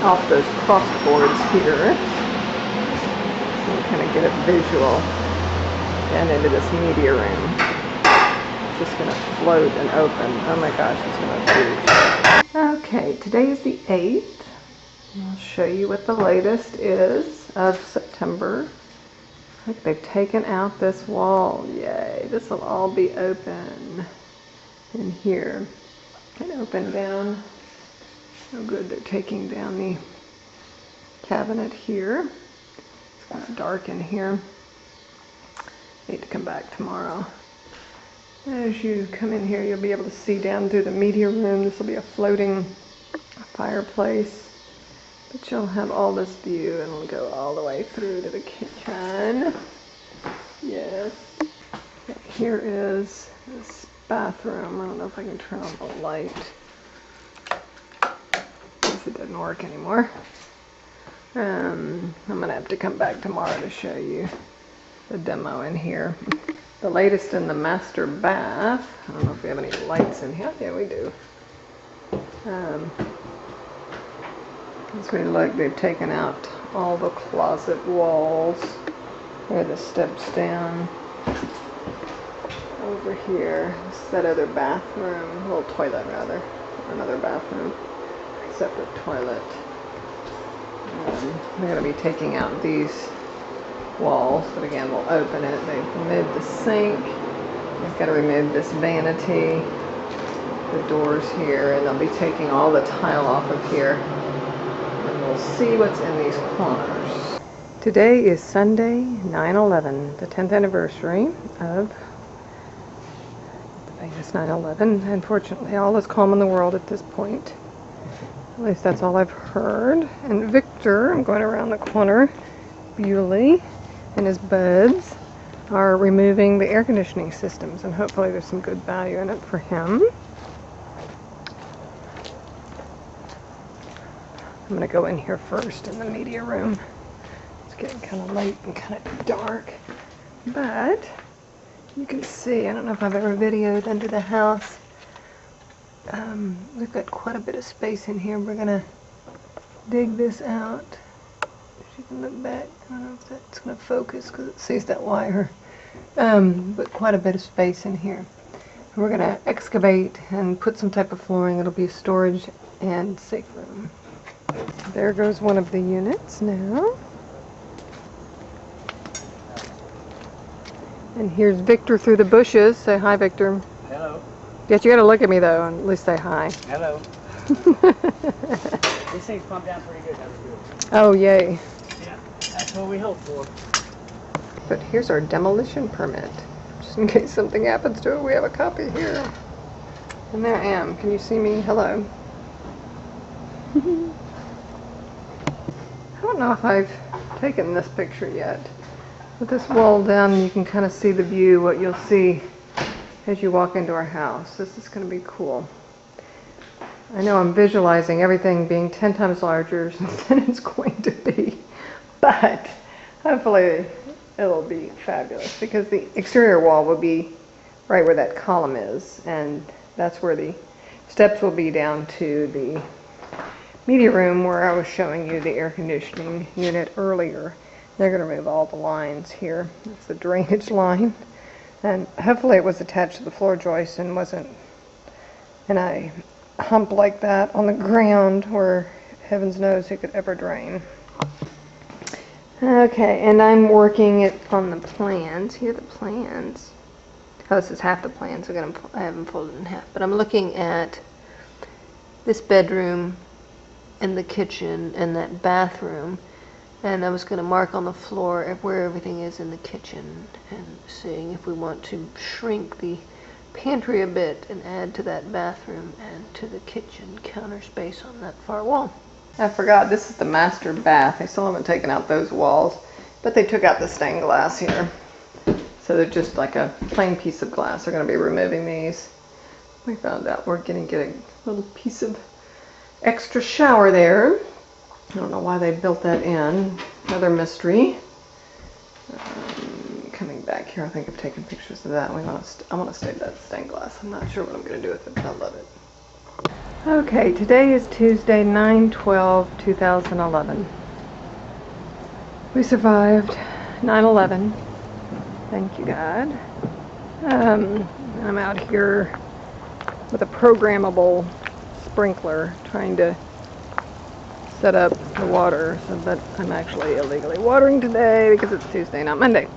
off those cross boards here. And kind of get a visual down into this media room. Just going to float and open. Oh my gosh, it's going to be. Okay, today is the 8th. I'll show you what the latest is of September. Look, they've taken out this wall. Yay, this will all be open in here. And open down. Oh good, they're taking down the cabinet here. It's kind of dark in here. Need to come back tomorrow. As you come in here, you'll be able to see down through the media room. This will be a floating fireplace. But you'll have all this view, and it'll go all the way through to the kitchen. Yes. Here is this bathroom. I don't know if I can turn on the light. Guess it doesn't work anymore. I'm going to have to come back tomorrow to show you the demo in here. The latest in the master bath. I don't know if we have any lights in here. Yeah, we do. As we look, they've taken out all the closet walls. There are the steps down. Over here, it's that other bathroom, little toilet rather, another bathroom, separate toilet. They're going to be taking out these walls, but again, we'll open it. They've removed the sink. They've got to remove this vanity, the doors here, and they'll be taking all the tile off of here. And we'll see what's in these corners. Today is Sunday, 9/11, the 10th anniversary of the famous 9/11. Unfortunately, all is calm in the world at this point. At least that's all I've heard. And Victor, I'm going around the corner, Bewley and his buds are removing the air conditioning systems, and hopefully there's some good value in it for him. I'm going to go in here first in the media room. It's getting kind of late and kind of dark, but you can see, I don't know if I've ever videoed under the house. We've got quite a bit of space in here. We're going to dig this out. If you can look back, I don't know if that's going to focus because it sees that wire. But quite a bit of space in here. We're going to excavate and put some type of flooring. It'll be storage and safe room. There goes one of the units now. And here's Victor through the bushes. Say hi, Victor. Hello. Yes, you gotta look at me though, and at least say hi. Hello. These things pump down pretty good. That was good. Oh, yay. Yeah, that's what we hope for. But here's our demolition permit. Just in case something happens to it, we have a copy here. And there I am. Can you see me? Hello. I don't know if I've taken this picture yet. With this wall down, you can kind of see the view, what you'll see as you walk into our house. This is going to be cool. I know I'm visualizing everything being 10 times larger than it's going to be, but hopefully it'll be fabulous because the exterior wall will be right where that column is, and that's where the steps will be down to the media room where I was showing you the air conditioning unit earlier. They're going to remove all the lines here. That's the drainage line, and hopefully it was attached to the floor joist and wasn't in a hump like that on the ground where heavens knows it could ever drain. Okay, and I'm working it on the plans. Here are the plans. Oh, this is half the plans. I have them folded in half. But I'm looking at this bedroom and the kitchen and that bathroom. And I was going to mark on the floor where everything is in the kitchen and seeing if we want to shrink the pantry a bit and add to that bathroom and to the kitchen counter space on that far wall. I forgot, this is the master bath. They still haven't taken out those walls, but they took out the stained glass here. So they're just like a plain piece of glass. They're going to be removing these. We found out we're going to get a little piece of extra shower there. I don't know why they built that in. Another mystery. Coming back here, I think I've taken pictures of that. I want to save that stained glass. I'm not sure what I'm going to do with it, but I love it. Okay, today is Tuesday, 9/12/2011. We survived 9/11. Thank you, God. I'm out here with a programmable sprinkler trying to set up the water so that I'm actually illegally watering today because it's Tuesday, not Monday.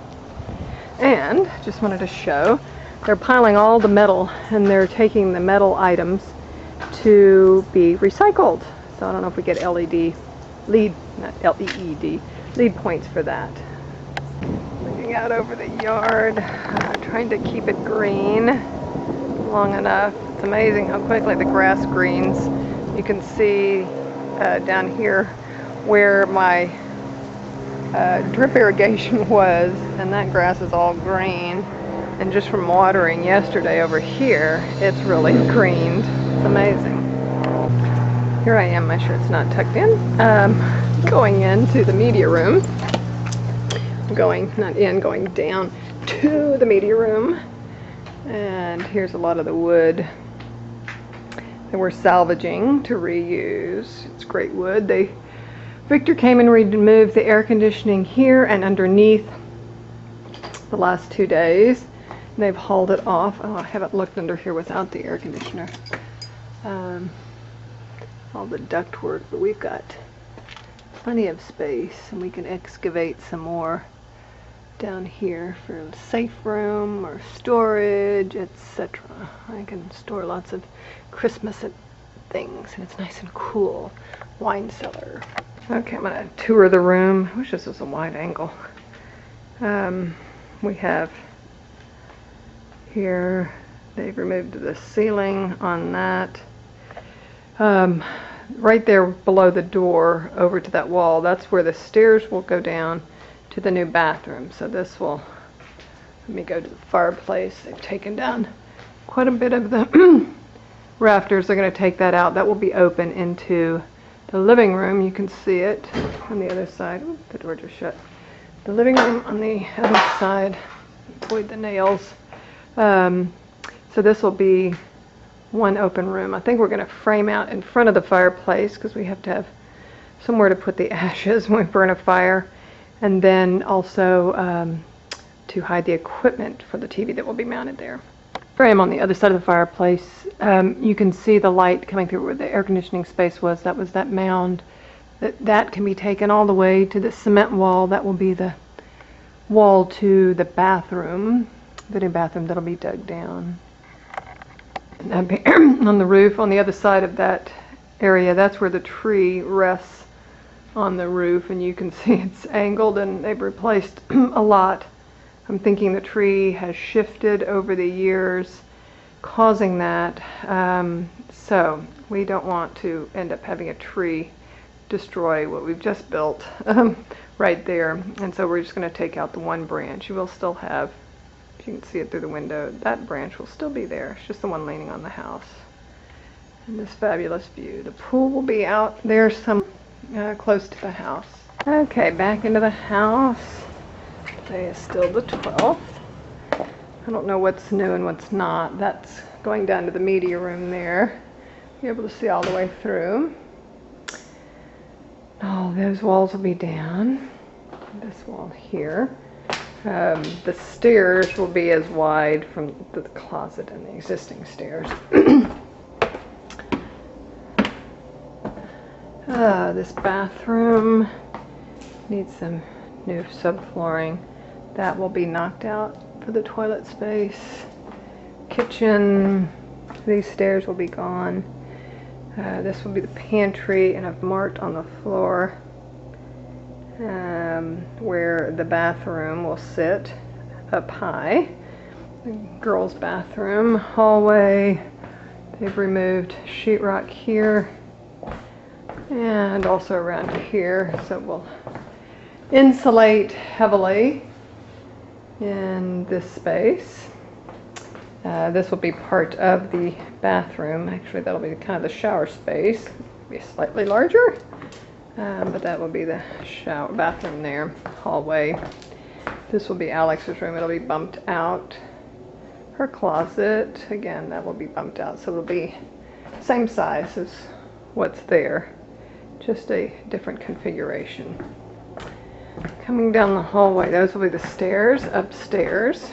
And just wanted to show, they're piling all the metal and they're taking the metal items to be recycled. So I don't know if we get lead points for that. Looking out over the yard, trying to keep it green long enough. It's amazing how quickly the grass greens. You can see down here where my drip irrigation was, and that grass is all green, and just from watering yesterday over here it's really greened. It's amazing. Here I am, my shirt's not tucked in, going into the media room, going down to the media room, and here's a lot of the wood that we're salvaging to reuse. It's great wood. Victor came and removed the air conditioning here and underneath the last 2 days. And they've hauled it off. Oh, I haven't looked under here without the air conditioner. All the duct work, but we've got plenty of space and we can excavate some more down here for a safe room or storage, etc. I can store lots of Christmas things, and it's nice and cool. Wine cellar. Okay, I'm going to tour the room. I wish this was a wide angle. We have here, they've removed the ceiling on that. Right there below the door over to that wall, that's where the stairs will go down to the new bathroom. So this will, let me go to the fireplace. They've taken down quite a bit of the rafters. They're going to take that out. That will be open into the living room. You can see it on the other side. Ooh, the door just shut. The living room on the other side. Avoid the nails. So this will be one open room. I think we're going to frame out in front of the fireplace because we have to have somewhere to put the ashes when we burn a fire. And then also to hide the equipment for the TV that will be mounted there. Frame on the other side of the fireplace. You can see the light coming through where the air conditioning space was. That was that mound that can be taken all the way to the cement wall. That will be the wall to the bathroom, the new bathroom that'll be dug down. And that'd be on the roof on the other side of that area. That's where the tree rests on the roof, and you can see it's angled, and they've replaced a lot. I'm thinking the tree has shifted over the years, causing that. So we don't want to end up having a tree destroy what we've just built right there. And so we're just going to take out the one branch. You will still have, if you can see it through the window, that branch will still be there. It's just the one leaning on the house. And this fabulous view. The pool will be out there some close to the house. Okay, back into the house. Today is still the 12th. I don't know what's new and what's not. That's going down to the media room there. You're able to see all the way through. Oh, those walls will be down. This wall here. The stairs will be as wide from the closet and the existing stairs. This bathroom needs some new subflooring. That will be knocked out for the toilet space. Kitchen, these stairs will be gone. This will be the pantry, and I've marked on the floor where the bathroom will sit up high. The girls' bathroom, hallway. They've removed sheetrock here and also around here, so we'll insulate heavily in this space. This will be part of the bathroom. Actually, that'll be kind of the shower space. It'll be slightly larger, but that will be the shower bathroom there. Hallway. This will be Alex's room. It'll be bumped out. Her closet, again, that will be bumped out, so it'll be same size as what's there, just a different configuration. Coming down the hallway, those will be the stairs upstairs.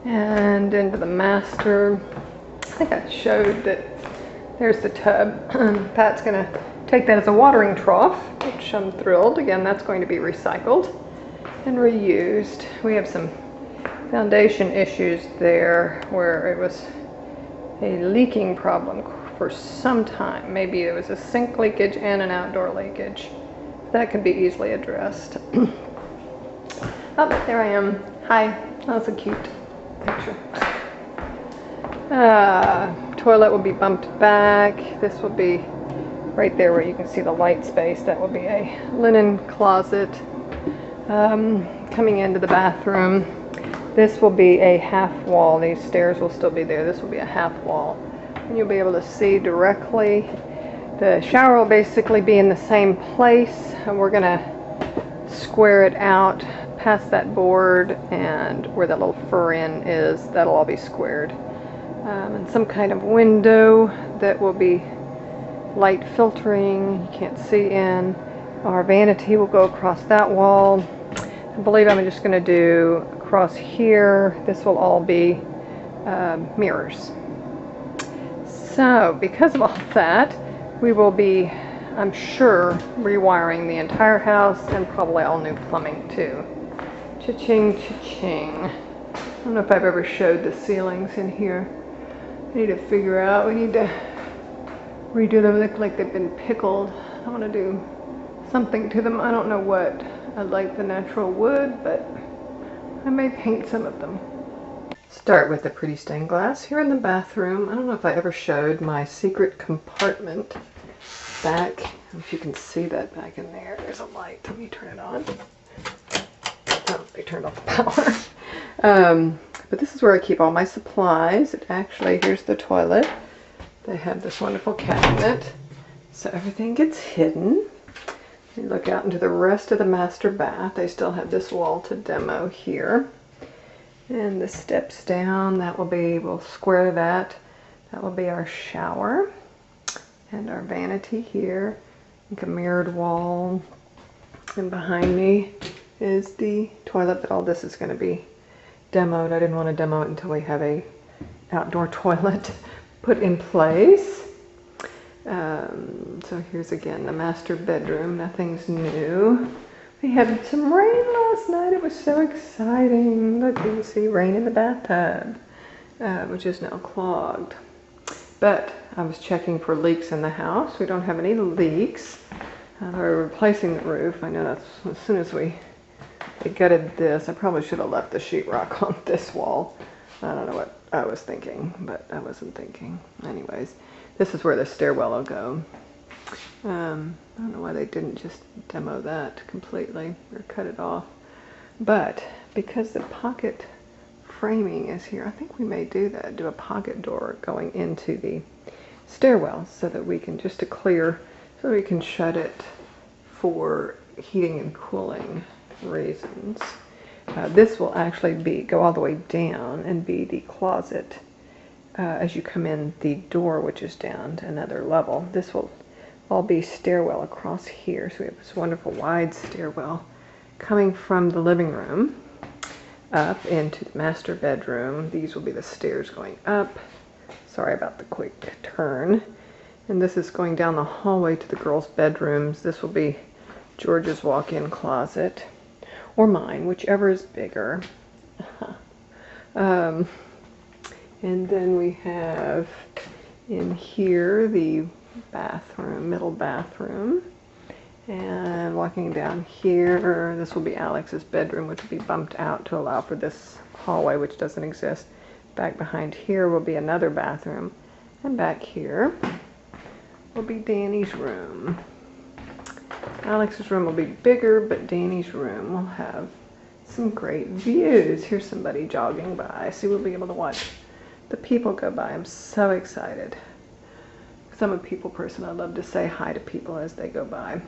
And into the master. I think I showed that there's the tub. Pat's going to take that as a watering trough, which I'm thrilled. Again, that's going to be recycled and reused. We have some foundation issues there where it was a leaking problem for some time. Maybe it was a sink leakage and an outdoor leakage. That can be easily addressed. Oh, there I am. Hi. That's a cute picture. Toilet will be bumped back. This will be right there where you can see the light space. That will be a linen closet. Coming into the bathroom, this will be a half wall. These stairs will still be there. This will be a half wall. And you'll be able to see directly. The shower will basically be in the same place, and we're going to square it out past that board, and where that little fur-in is, that'll all be squared. And some kind of window that will be light filtering, you can't see in. Our vanity will go across that wall. I believe I'm just going to do across here. This will all be mirrors. So because of all that, we will be, I'm sure, rewiring the entire house and probably all new plumbing too. Cha-ching, cha-ching. I don't know if I've ever showed the ceilings in here. I need to figure out, we need to redo them. They look like they've been pickled. I want to do something to them. I don't know what. I like the natural wood, but I may paint some of them. Start with the pretty stained glass here in the bathroom. I don't know if I ever showed my secret compartment back. If you can see that back in there. There's a light. Let me turn it on. Oh, they turned off the power. But this is where I keep all my supplies. It actually, here's the toilet. They have this wonderful cabinet. So everything gets hidden. You look out into the rest of the master bath. They still have this wall to demo here. And the steps down, that will be, we'll square that. That will be our shower. And our vanity here. Like a mirrored wall. And behind me is the toilet, but all this is going to be demoed. I didn't want to demo it until we have a outdoor toilet put in place. So here's again the master bedroom. Nothing's new. We had some rain last night. It was so exciting. Look, you can see rain in the bathtub, which is now clogged. But I was checking for leaks in the house. We don't have any leaks. We're replacing the roof. I know that's as soon as we gutted this. I probably should have left the sheetrock on this wall. I don't know what I was thinking, but I wasn't thinking. Anyways, this is where the stairwell will go. I don't know why they didn't just demo that completely or cut it off. But because the pocket framing is here, I think we may do that, do a pocket door going into the stairwell so that we can, just to clear, so we can shut it for heating and cooling reasons. This will actually go all the way down and be the closet as you come in the door, which is down to another level. This will all be stairwell across here. So we have this wonderful wide stairwell coming from the living room up into the master bedroom. These will be the stairs going up. Sorry about the quick turn. And this is going down the hallway to the girls' bedrooms. This will be George's walk-in closet, or mine, whichever is bigger. And then we have in here the bathroom, middle bathroom. And walking down here, this will be Alex's bedroom, which will be bumped out to allow for this hallway, which doesn't exist. Back behind here will be another bathroom. And back here will be Danny's room. Alex's room will be bigger, but Danny's room will have some great views. Here's somebody jogging by. See, we'll be able to watch the people go by. I'm so excited. Because I'm a people person. I love to say hi to people as they go by.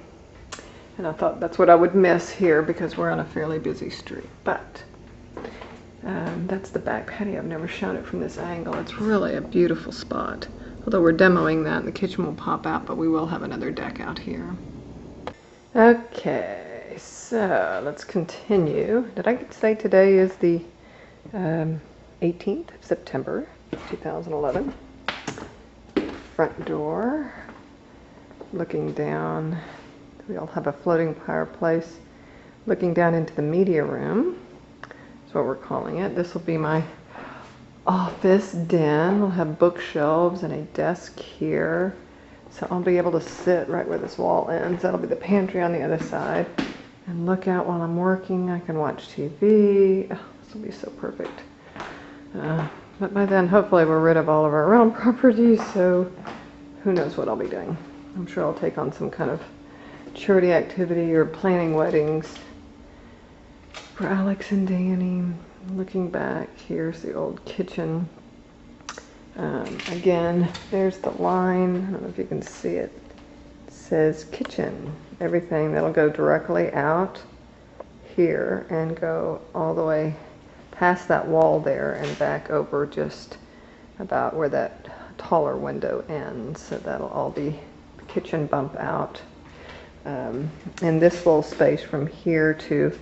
And I thought that's what I would miss here because we're on a fairly busy street. But that's the back patio. I've never shown it from this angle. It's really a beautiful spot. Although we're demoing that and the kitchen will pop out, but we will have another deck out here. Okay, so let's continue. Did I say today is the 18th of September, 2011. Front door, looking down. We all have a floating fireplace. Looking down into the media room. That's what we're calling it. This will be my office den. We'll have bookshelves and a desk here. So I'll be able to sit right where this wall ends. That'll be the pantry on the other side. And look out while I'm working. I can watch TV. Oh, this will be so perfect. But by then, hopefully, we're rid of all of our rental properties. So who knows what I'll be doing. I'm sure I'll take on some kind of charity activity or planning weddings for Alex and Danny. Looking back, here's the old kitchen. Again, there's the line. I don't know if you can see it. It says kitchen. Everything that'll go directly out here and go all the way past that wall there and back over just about where that taller window ends. So that'll all be the kitchen bump out. And this little space from here to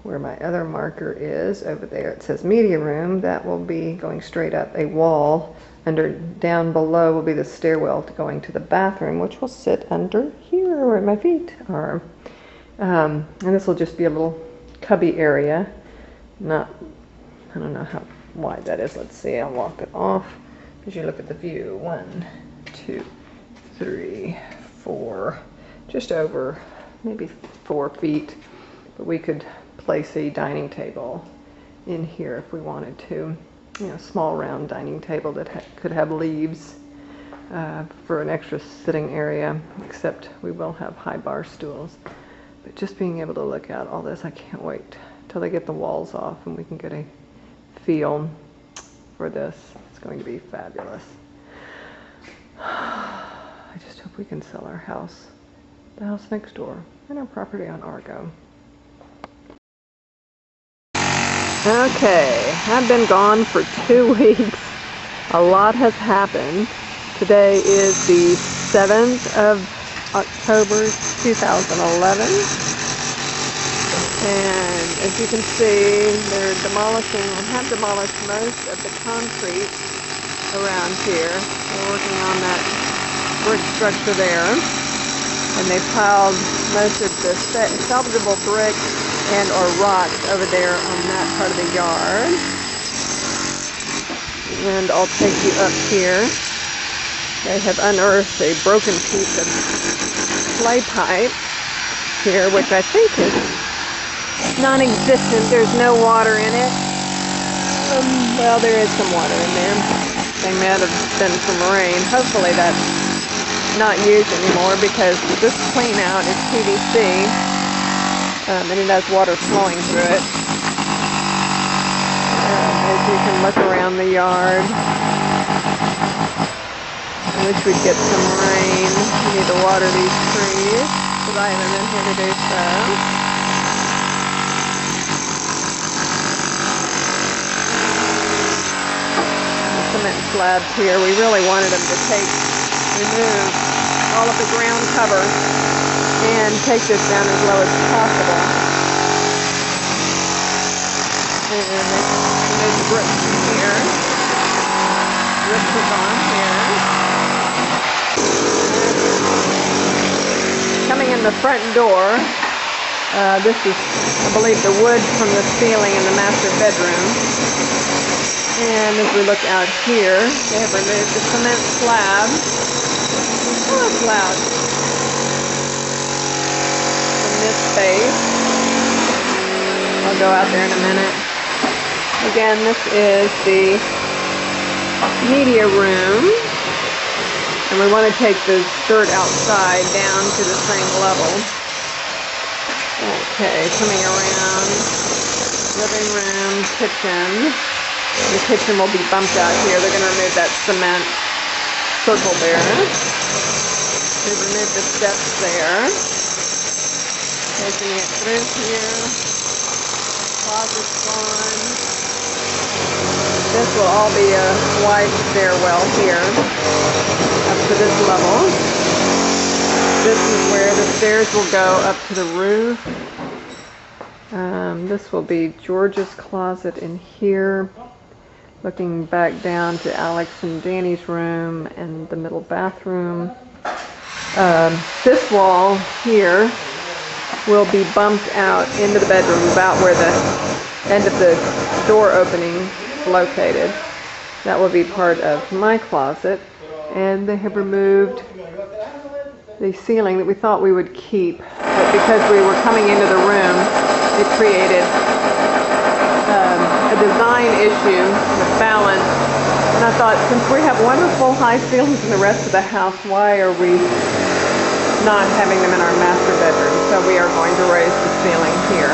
where my other marker is over there, it says media room. That will be going straight up a wall. Down below will be the stairwell going to the bathroom, which will sit under here where my feet are. And this will just be a little cubby area. I don't know how wide that is. Let's see, I'll walk it off as you look at the view. 1, 2, 3, 4, just over maybe 4 feet. But we could place a dining table in here if we wanted to. You know, small round dining table that could have leaves for an extra sitting area, except we will have high bar stools. But just being able to look out all this, I can't wait till they get the walls off and we can get a feel for this. It's going to be fabulous. I just hope we can sell our house, the house next door, and our property on Argo. Okay, I've been gone for 2 weeks. A lot has happened. Today is the 7th of October 2011. And as you can see, they're demolishing, or have demolished most of the concrete around here. We're working on that brick structure there. And they piled most of the salvageable brick and or rocks over there on that part of the yard. And I'll take you up here. They have unearthed a broken piece of clay pipe here, which I think is non-existent. There's no water in it. Well, there is some water in there. They may have been from rain. Hopefully that's not used anymore because this clean out is PVC and it has water flowing through it. As you can look around the yard. I wish we'd get some rain. We need to water these trees because I haven't been here to do so. The cement slabs here, we really wanted them to remove all of the ground cover and take this down as low as possible. And there's the bricks here. Bricks are gone here. Coming in the front door, this is, I believe, the wood from the ceiling in the master bedroom. And as we look out here, they have removed the cement slab. Oh, it's loud. From this space. I'll go out there in a minute. Again, this is the media room. And we want to take the dirt outside down to the same level. Okay, coming around. Living room, kitchen. The kitchen will be bumped out here. They're going to remove that cement circle there. They've removed the steps there. Taking it through here. Closet's gone. This will all be a wide stairwell here up to this level. This is where the stairs will go up to the roof. This will be George's closet in here. Looking back down to Alex and Danny's room and the middle bathroom. This wall here will be bumped out into the bedroom about where the end of the door opening is located. That will be part of my closet. And they have removed the ceiling that we thought we would keep, but because we were coming into the room, it created a design issue with balance. And I thought, since we have wonderful high ceilings in the rest of the house, why are we not having them in our master bedroom? So we are going to raise the ceiling here.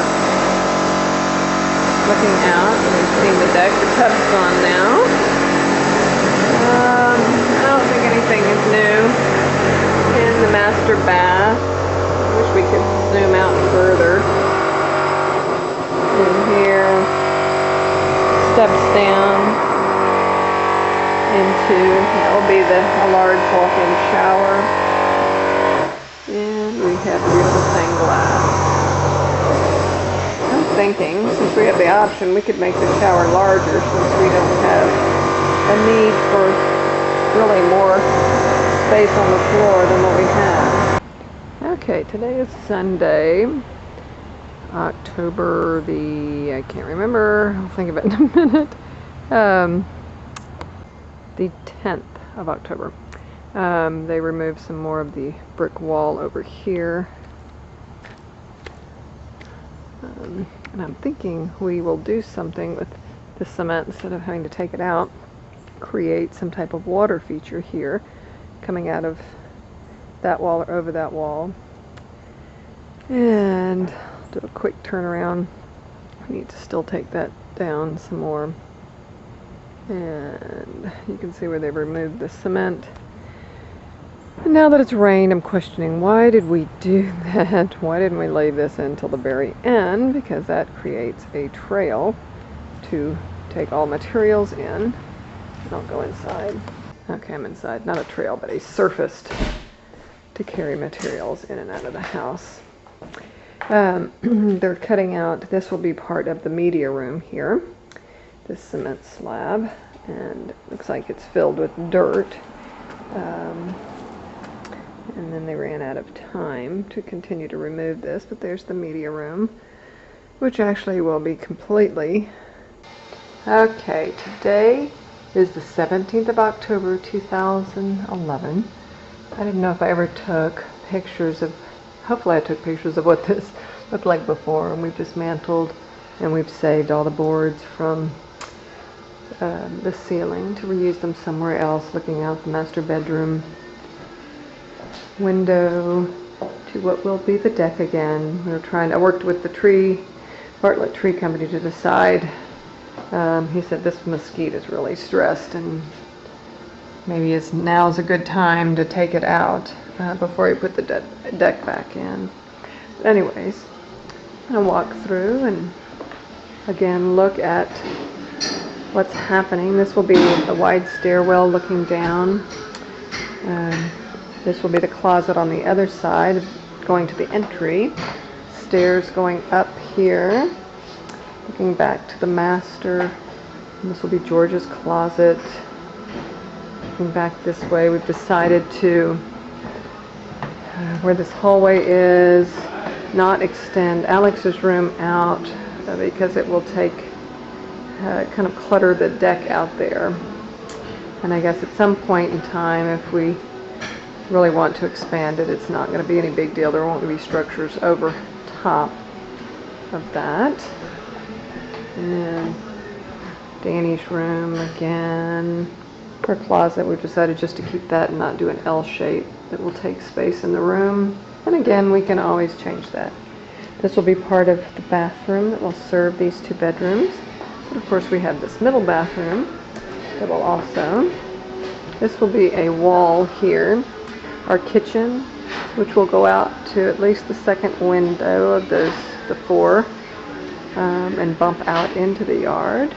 Looking out, we've seen the deck. The tub's gone now. I don't think anything is new in the master bath. I wish we could zoom out further. In here, steps down into, that will be a large walk-in shower. And we have beautiful stained glass. I'm thinking, since we have the option, we could make the shower larger since we don't have a need for really more space on the floor than what we have. Okay, today is Sunday, October I can't remember, I'll think of it in a minute, the 10th of October. They removed some more of the brick wall over here. And I'm thinking we will do something with the cement instead of having to take it out. Create some type of water feature here coming out of that wall or over that wall. And do a quick turnaround. I need to still take that down some more. And you can see where they've removed the cement. And now that it's rained, I'm questioning, why did we do that? Why didn't we lay this until the very end? Because that creates a trail to take all materials in. And I'll go inside. Okay, I'm inside. Not a trail, but a surface to carry materials in and out of the house. They're cutting out, this will be part of the media room here, this cement slab, and it looks like it's filled with dirt. And then they ran out of time to continue to remove this, but there's the media room, which actually will be completely. Okay, today is the 17th of October 2011. I didn't know if I ever took pictures of, hopefully I took pictures of what this looked like before, and we've dismantled and we've saved all the boards from the ceiling to reuse them somewhere else, looking out the master bedroom window to what will be the deck again. I worked with the Bartlett Tree Company to decide. He said this mesquite is really stressed and maybe now's a good time to take it out before he put the deck back in. But anyways, I'm going to walk through and again look at what's happening. This will be the wide stairwell looking down. This will be the closet on the other side going to the entry. Stairs going up here, looking back to the master. And this will be George's closet. Looking back this way, we've decided to, where this hallway is, not extend Alex's room out because it will take, kind of clutter the deck out there. And I guess at some point in time, if we really want to expand it, it's not going to be any big deal. There won't be structures over top of that. And Danny's room again. Her closet, we've decided just to keep that and not do an L shape that will take space in the room. And again, we can always change that. This will be part of the bathroom that will serve these two bedrooms. But of course, we have this middle bathroom that will also. This will be a wall here. Our kitchen, which will go out to at least the second window of the four and bump out into the yard.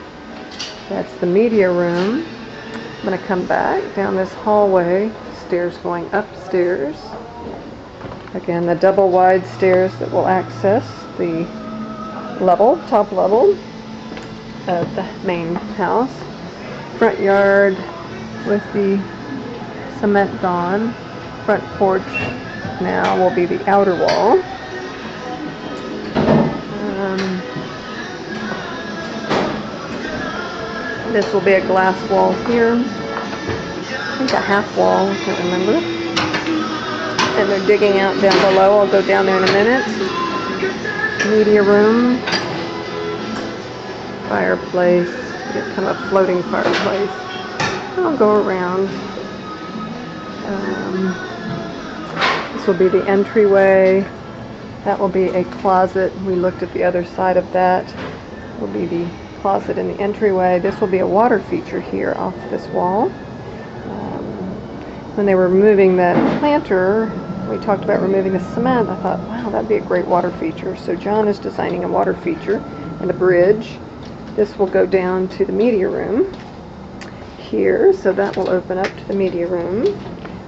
That's the media room. I'm going to come back down this hallway, stairs going upstairs. Again, the double wide stairs that will access the top level of the main house. Front yard with the cement gone. Front porch now will be the outer wall. This will be a glass wall here. I think a half wall, I can't remember. And they're digging out down below. I'll go down there in a minute. Media room. Fireplace. Kind of a floating fireplace. I'll go around. This will be the entryway. That will be a closet. We looked at the other side of that. Will be the closet in the entryway. This will be a water feature here off this wall. When they were removing the planter, we talked about removing the cement. I thought, wow, that'd be a great water feature. So John is designing a water feature and a bridge. This will go down to the media room here, so that will open up to the media room.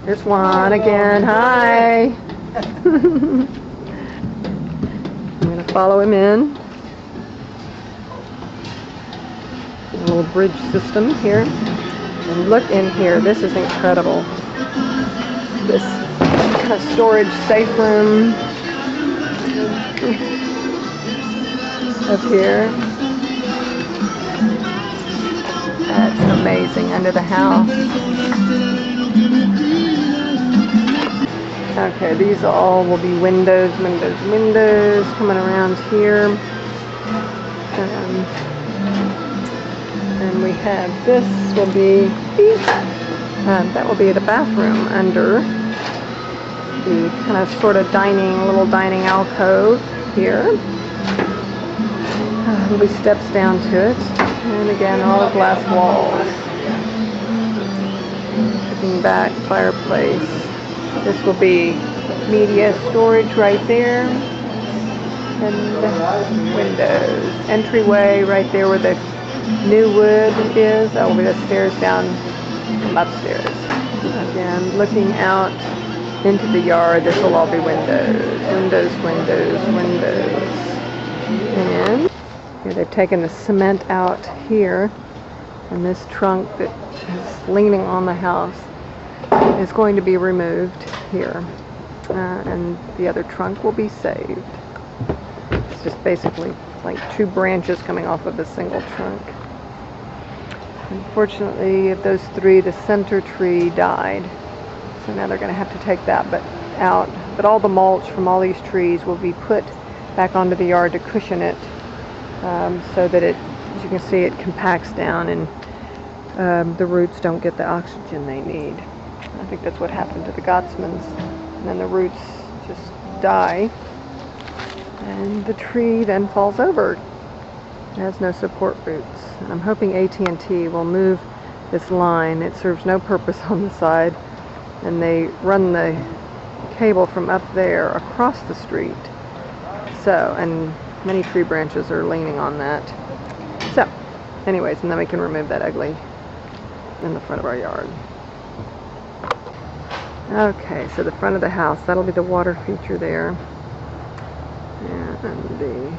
There's Juan again. Hi. I'm going to follow him in. A little bridge system here. And look in here. This is incredible. This kind of storage safe room up here. That's amazing. Under the house. Okay, these all will be windows coming around here. And we have this will be that will be the bathroom under the kind of sort of little dining alcove here. There'll be steps down to it, and again all glass walls. Looking back, fireplace. This will be media storage right there, and windows. Entryway right there where the new wood is. That will be the stairs down from upstairs. Again, looking out into the yard, this will all be windows. And here they've taken the cement out here, and this trunk that is leaning on the house is going to be removed. here. And the other trunk will be saved. It's just basically like two branches coming off of a single trunk. Unfortunately, of those three, the center tree died. So now they're going to have to take that out. But all the mulch from all these trees will be put back onto the yard to cushion it, so that it, as you can see, it compacts down and the roots don't get the oxygen they need. I think that's what happened to the Gottsmans. And then the roots just die, and the tree then falls over. It has no support roots. And I'm hoping AT&T will move this line. It serves no purpose on the side, and they run the cable from up there across the street. So, and many tree branches are leaning on that. So, anyways, and then we can remove that ugly in the front of our yard. Okay, so the front of the house, that'll be the water feature there. And the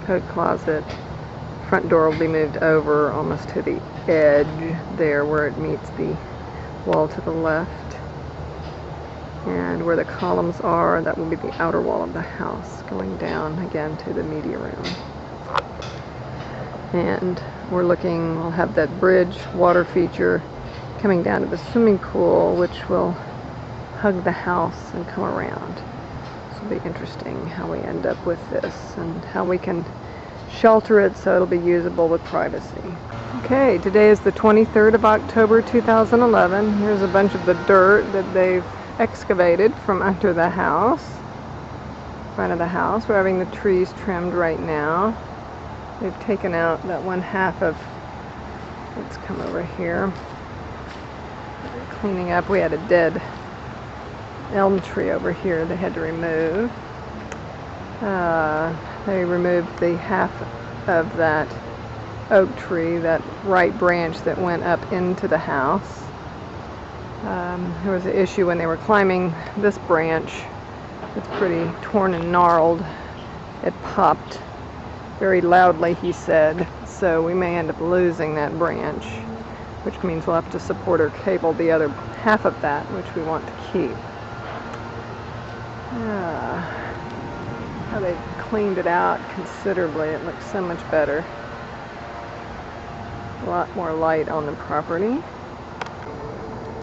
coat closet. Front door will be moved over almost to the edge there where it meets the wall to the left. And where the columns are, that will be the outer wall of the house, going down again to the media room. And we'll have that bridge water feature coming down to the swimming pool, which will hug the house and come around. This will be interesting how we end up with this and how we can shelter it so it'll be usable with privacy. Okay, today is the 23rd of October 2011. Here's a bunch of the dirt that they've excavated from under the house, front of the house. We're having the trees trimmed right now. They've taken out that one half of, let's come over here, cleaning up. We had a dead elm tree over here they had to remove. They removed the half of that oak tree, that right branch that went up into the house. There was an issue when they were climbing this branch. It's pretty torn and gnarled. It popped very loudly, he said, so we may end up losing that branch, which means we'll have to support or cable the other half of that, which we want to keep. How they've cleaned it out considerably. It looks so much better. A lot more light on the property.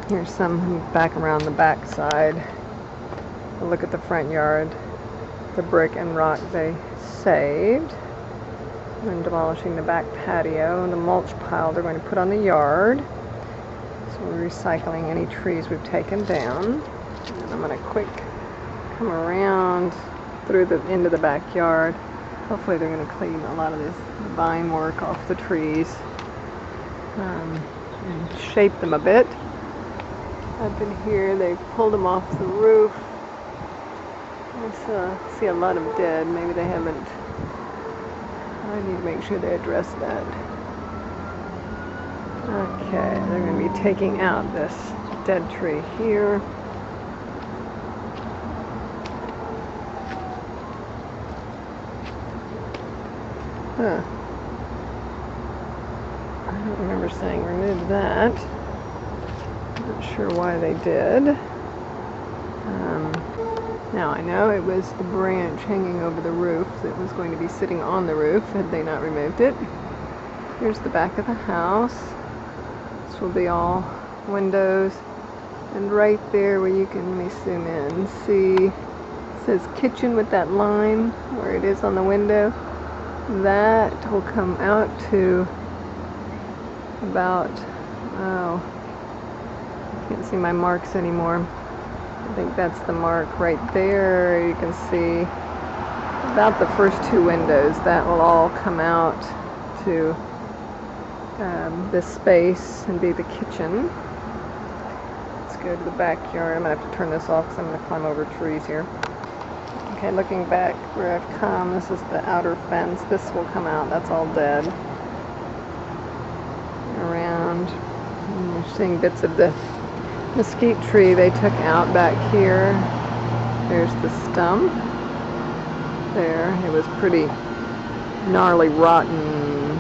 Here's some back around the back side. A look at the front yard. The brick and rock they saved when demolishing the back patio. And the mulch pile they're going to put on the yard. So we're recycling any trees we've taken down. And I'm going to quick come around through the into the backyard. Hopefully they're going to clean a lot of this vine work off the trees and shape them a bit. Up in here, they pulled them off the roof. I see a lot of dead. Maybe they haven't. I need to make sure they address that. Okay, they're going to be taking out this dead tree here. Huh. I don't remember saying remove that. Not sure why they did. Now I know it was the branch hanging over the roof that was going to be sitting on the roof had they not removed it. Here's the back of the house. This will be all windows. And right there where you can, let me zoom in, see, it says kitchen with that line where it is on the window. That will come out to about, oh, I can't see my marks anymore. I think that's the mark right there. You can see about the first two windows. That will all come out to this space and be the kitchen. Let's go to the backyard. I'm going to have to turn this off because I'm going to climb over trees here. Okay, looking back where I've come, this is the outer fence. This will come out. That's all dead. Around. And you're seeing bits of the mesquite tree they took out back here. There's the stump. There. It was pretty gnarly, rotten.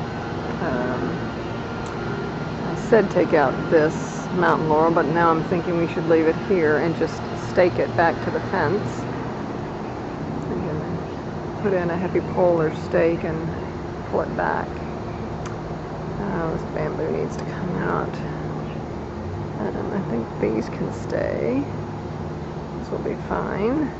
I said take out this mountain laurel, but now I'm thinking we should leave it here and just stake it back to the fence. And then put in a heavy pole or stake and pull it back. This bamboo needs to come out. And I think these can stay. This will be fine.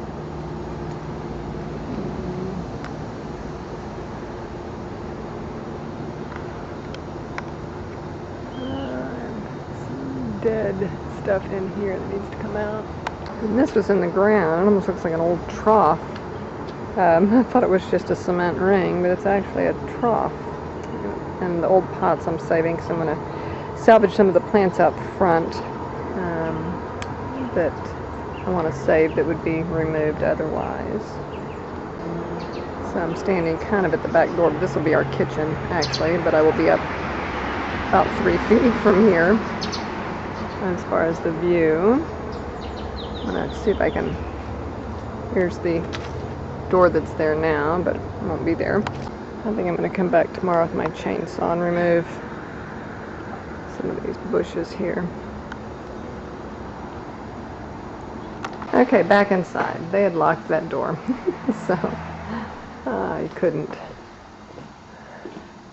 Some dead stuff in here that needs to come out. And this was in the ground. It almost looks like an old trough. I thought it was just a cement ring, but it's actually a trough. And the old pots I'm saving, so I'm going to salvage some of the plants out front that I want to save that would be removed otherwise. So I'm standing kind of at the back door. This will be our kitchen, actually, but I will be up about 3 feet from here as far as the view. I'm going to see if I can... Here's the door that's there now, but it won't be there. I think I'm going to come back tomorrow with my chainsaw and remove some of these bushes here. Okay, back inside. They had locked that door, so I couldn't.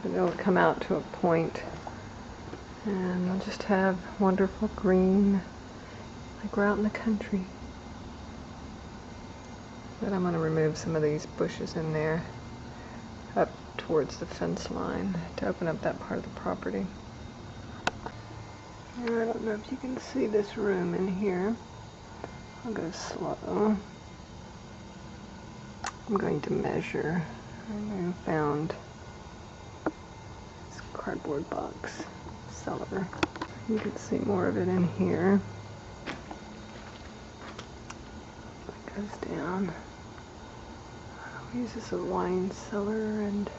But it'll come out to a point, and we'll just have wonderful green, like we're out in the country. But I'm going to remove some of these bushes in there, up towards the fence line to open up that part of the property. I don't know if you can see this room in here. I'll go slow. I'm going to measure. I found this cardboard box cellar. You can see more of it in here. It goes down. I'll use this as a wine cellar and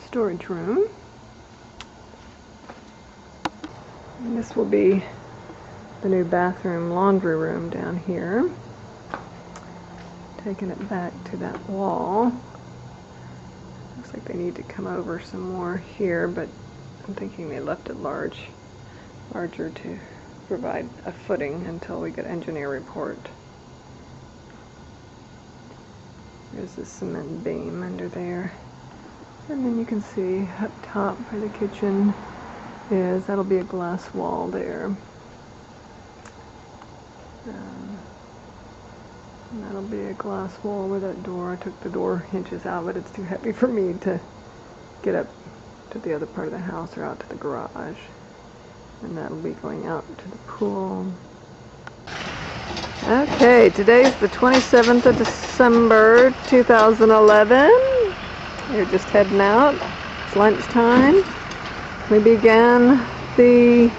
storage room. And this will be the new bathroom laundry room down here. Taking it back to that wall. Looks like they need to come over some more here, but I'm thinking they left it larger to provide a footing until we get engineer report. There's the cement beam under there. And then you can see up top where the kitchen is, that'll be a glass wall there. And that'll be a glass wall with that door. I took the door hinges out, but it's too heavy for me to get up to the other part of the house or out to the garage. And that'll be going out to the pool. Okay, today's the 27th of December, 2011. We're just heading out. It's lunchtime. We began the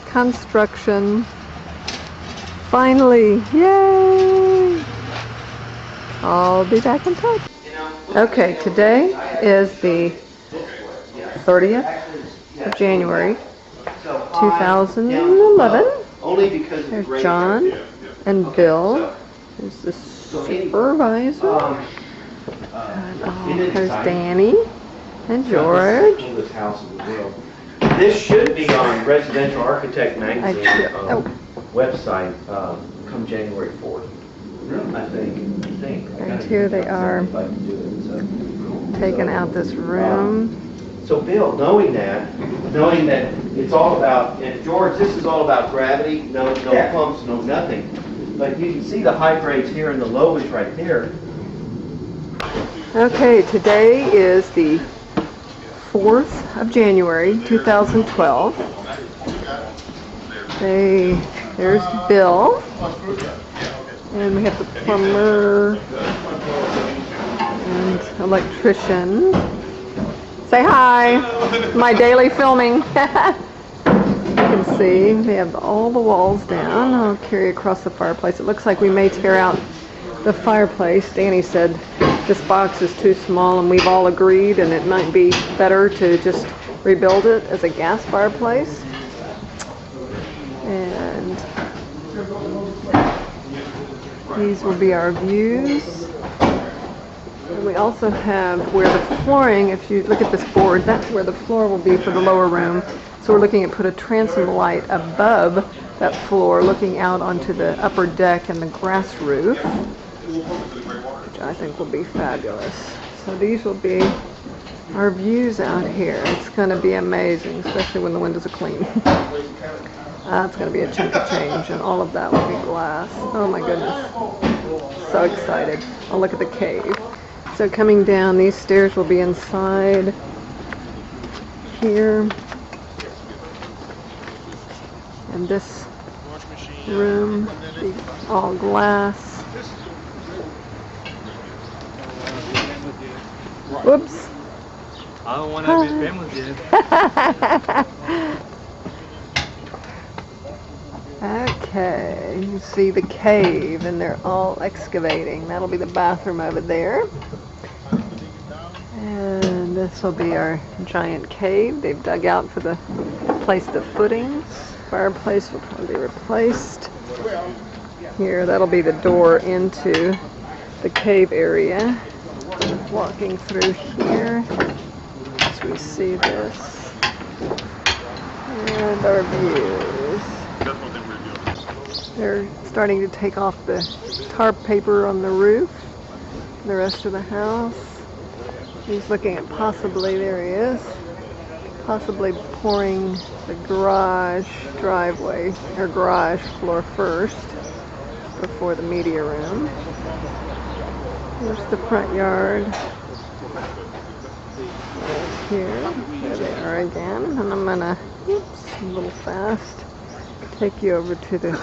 construction. Finally, yay! I'll be back in touch. Okay, today is the 30th of January, 2011. There's John and Bill. There's the supervisor. There's Danny and George. This should be on Residential Architect Magazine website come January 4th. I think. And here they are taking out this room. So Bill, knowing that it's all about, and George, this is all about gravity, no pumps, no nothing. But you can see the high grades here and the low is right there. Okay, today is the 4th of January, 2012. There's Bill. And we have the plumber and electrician. Say hi. My daily filming. You can see we have all the walls down. I'll carry across the fireplace. It looks like we may tear out the fireplace. Danny said this box is too small, and we've all agreed, and it might be better to just rebuild it as a gas fireplace. And these will be our views. And we also have where the flooring, if you look at this board, that's where the floor will be for the lower room. So we're looking at put a transom light above that floor, looking out onto the upper deck and the grass roof, which I think will be fabulous. So these will be our views out here. It's going to be amazing, especially when the windows are clean. That's going to be a chunk of change, and all of that will be glass. Oh my goodness. So excited. I'll look at the cave. So coming down, these stairs will be inside here. And this room will be all glass. Whoops. I don't want to have his family yet. Okay, you see the cave, and they're all excavating. That'll be the bathroom over there. And this will be our giant cave. They've dug out for the place the footings. Fireplace will probably be replaced. Here, that'll be the door into the cave area. Walking through here as we see this. And our views. They're starting to take off the tarp paper on the roof, the rest of the house. He's looking at possibly, there he is, possibly pouring the garage driveway, or garage floor first, before the media room. Here's the front yard. Here, there they are again, and I'm gonna, oops, a little fast, take you over to the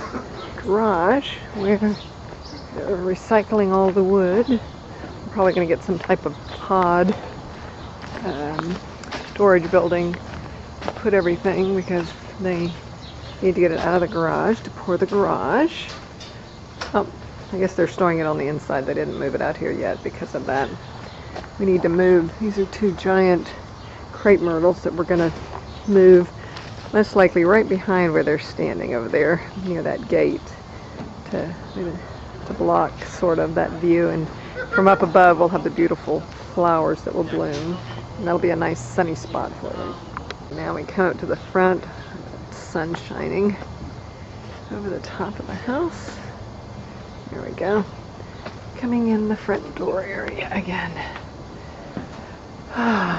garage where they're recycling all the wood. I'm probably going to get some type of pod storage building to put everything, because they need to get it out of the garage to pour the garage. Oh, I guess they're storing it on the inside. They didn't move it out here yet because of that. We need to move. These are two giant crepe myrtles that we're going to move, most likely right behind where they're standing over there near that gate, to block sort of that view. And from up above we'll have the beautiful flowers that will bloom, and that'll be a nice sunny spot for them. Now we come up to the front. Sun shining over the top of the house. There we go. Coming in the front door area again.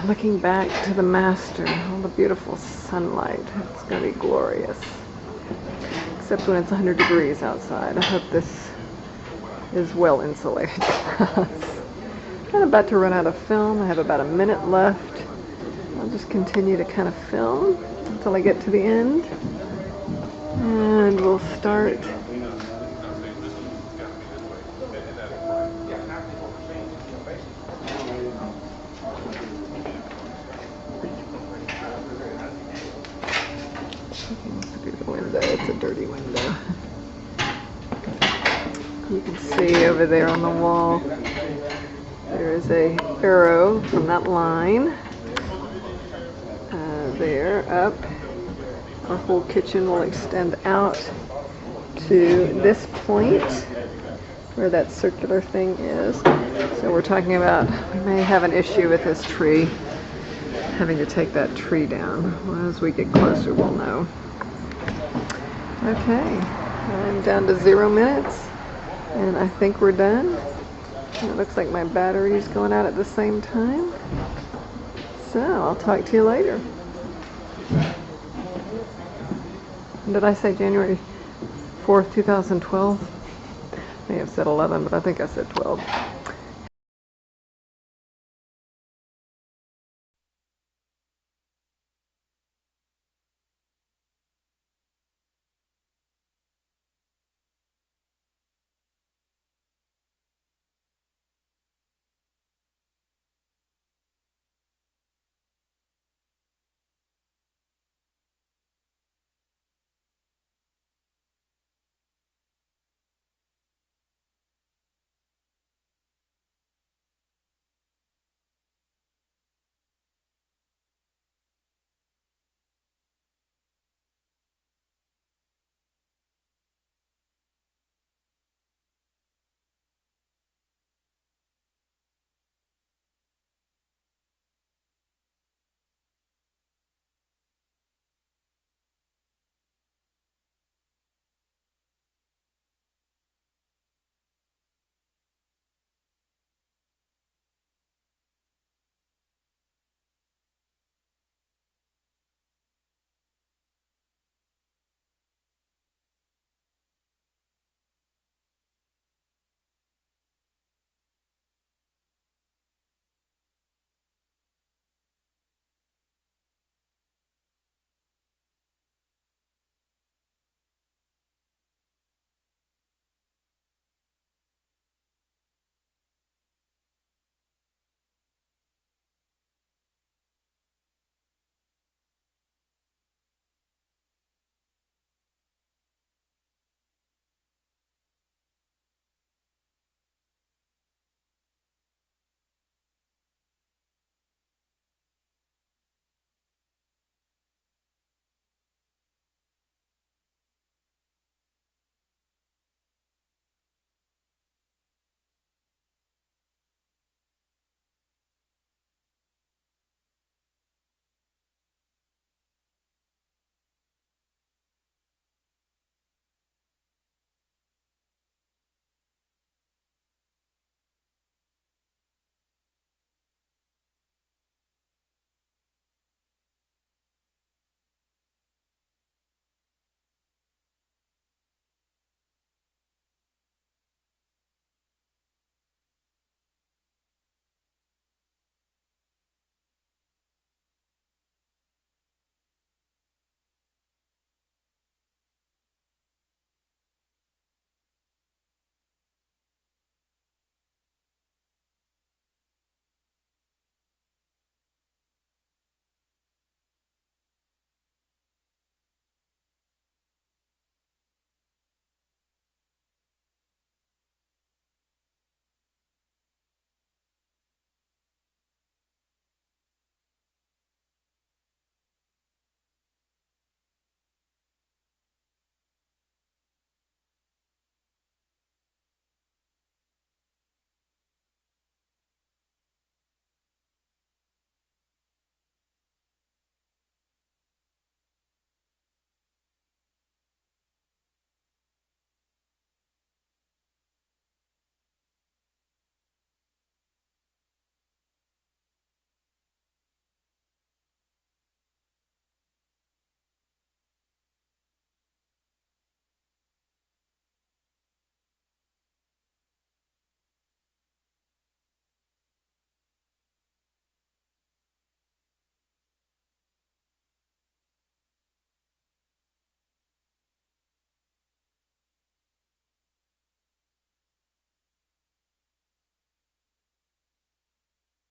Looking back to the master, all the beautiful sunlight. It's going to be glorious. Except when it's 100 degrees outside. I hope this is well insulated for us. I'm about to run out of film. I have about a minute left. I'll just continue to kind of film until I get to the end. And we'll start. Through the window. It's a dirty window. You can see over there on the wall there is a arrow from that line. There, up. Our whole kitchen will extend out to this point where that circular thing is. So we're talking about, we may have an issue with this tree, having to take that tree down. Well, as we get closer, we'll know. Okay, I'm down to 0 minutes, and I think we're done. And it looks like my battery is going out at the same time. So I'll talk to you later. Did I say January 4th, 2012? I may have said 11, but I think I said 12.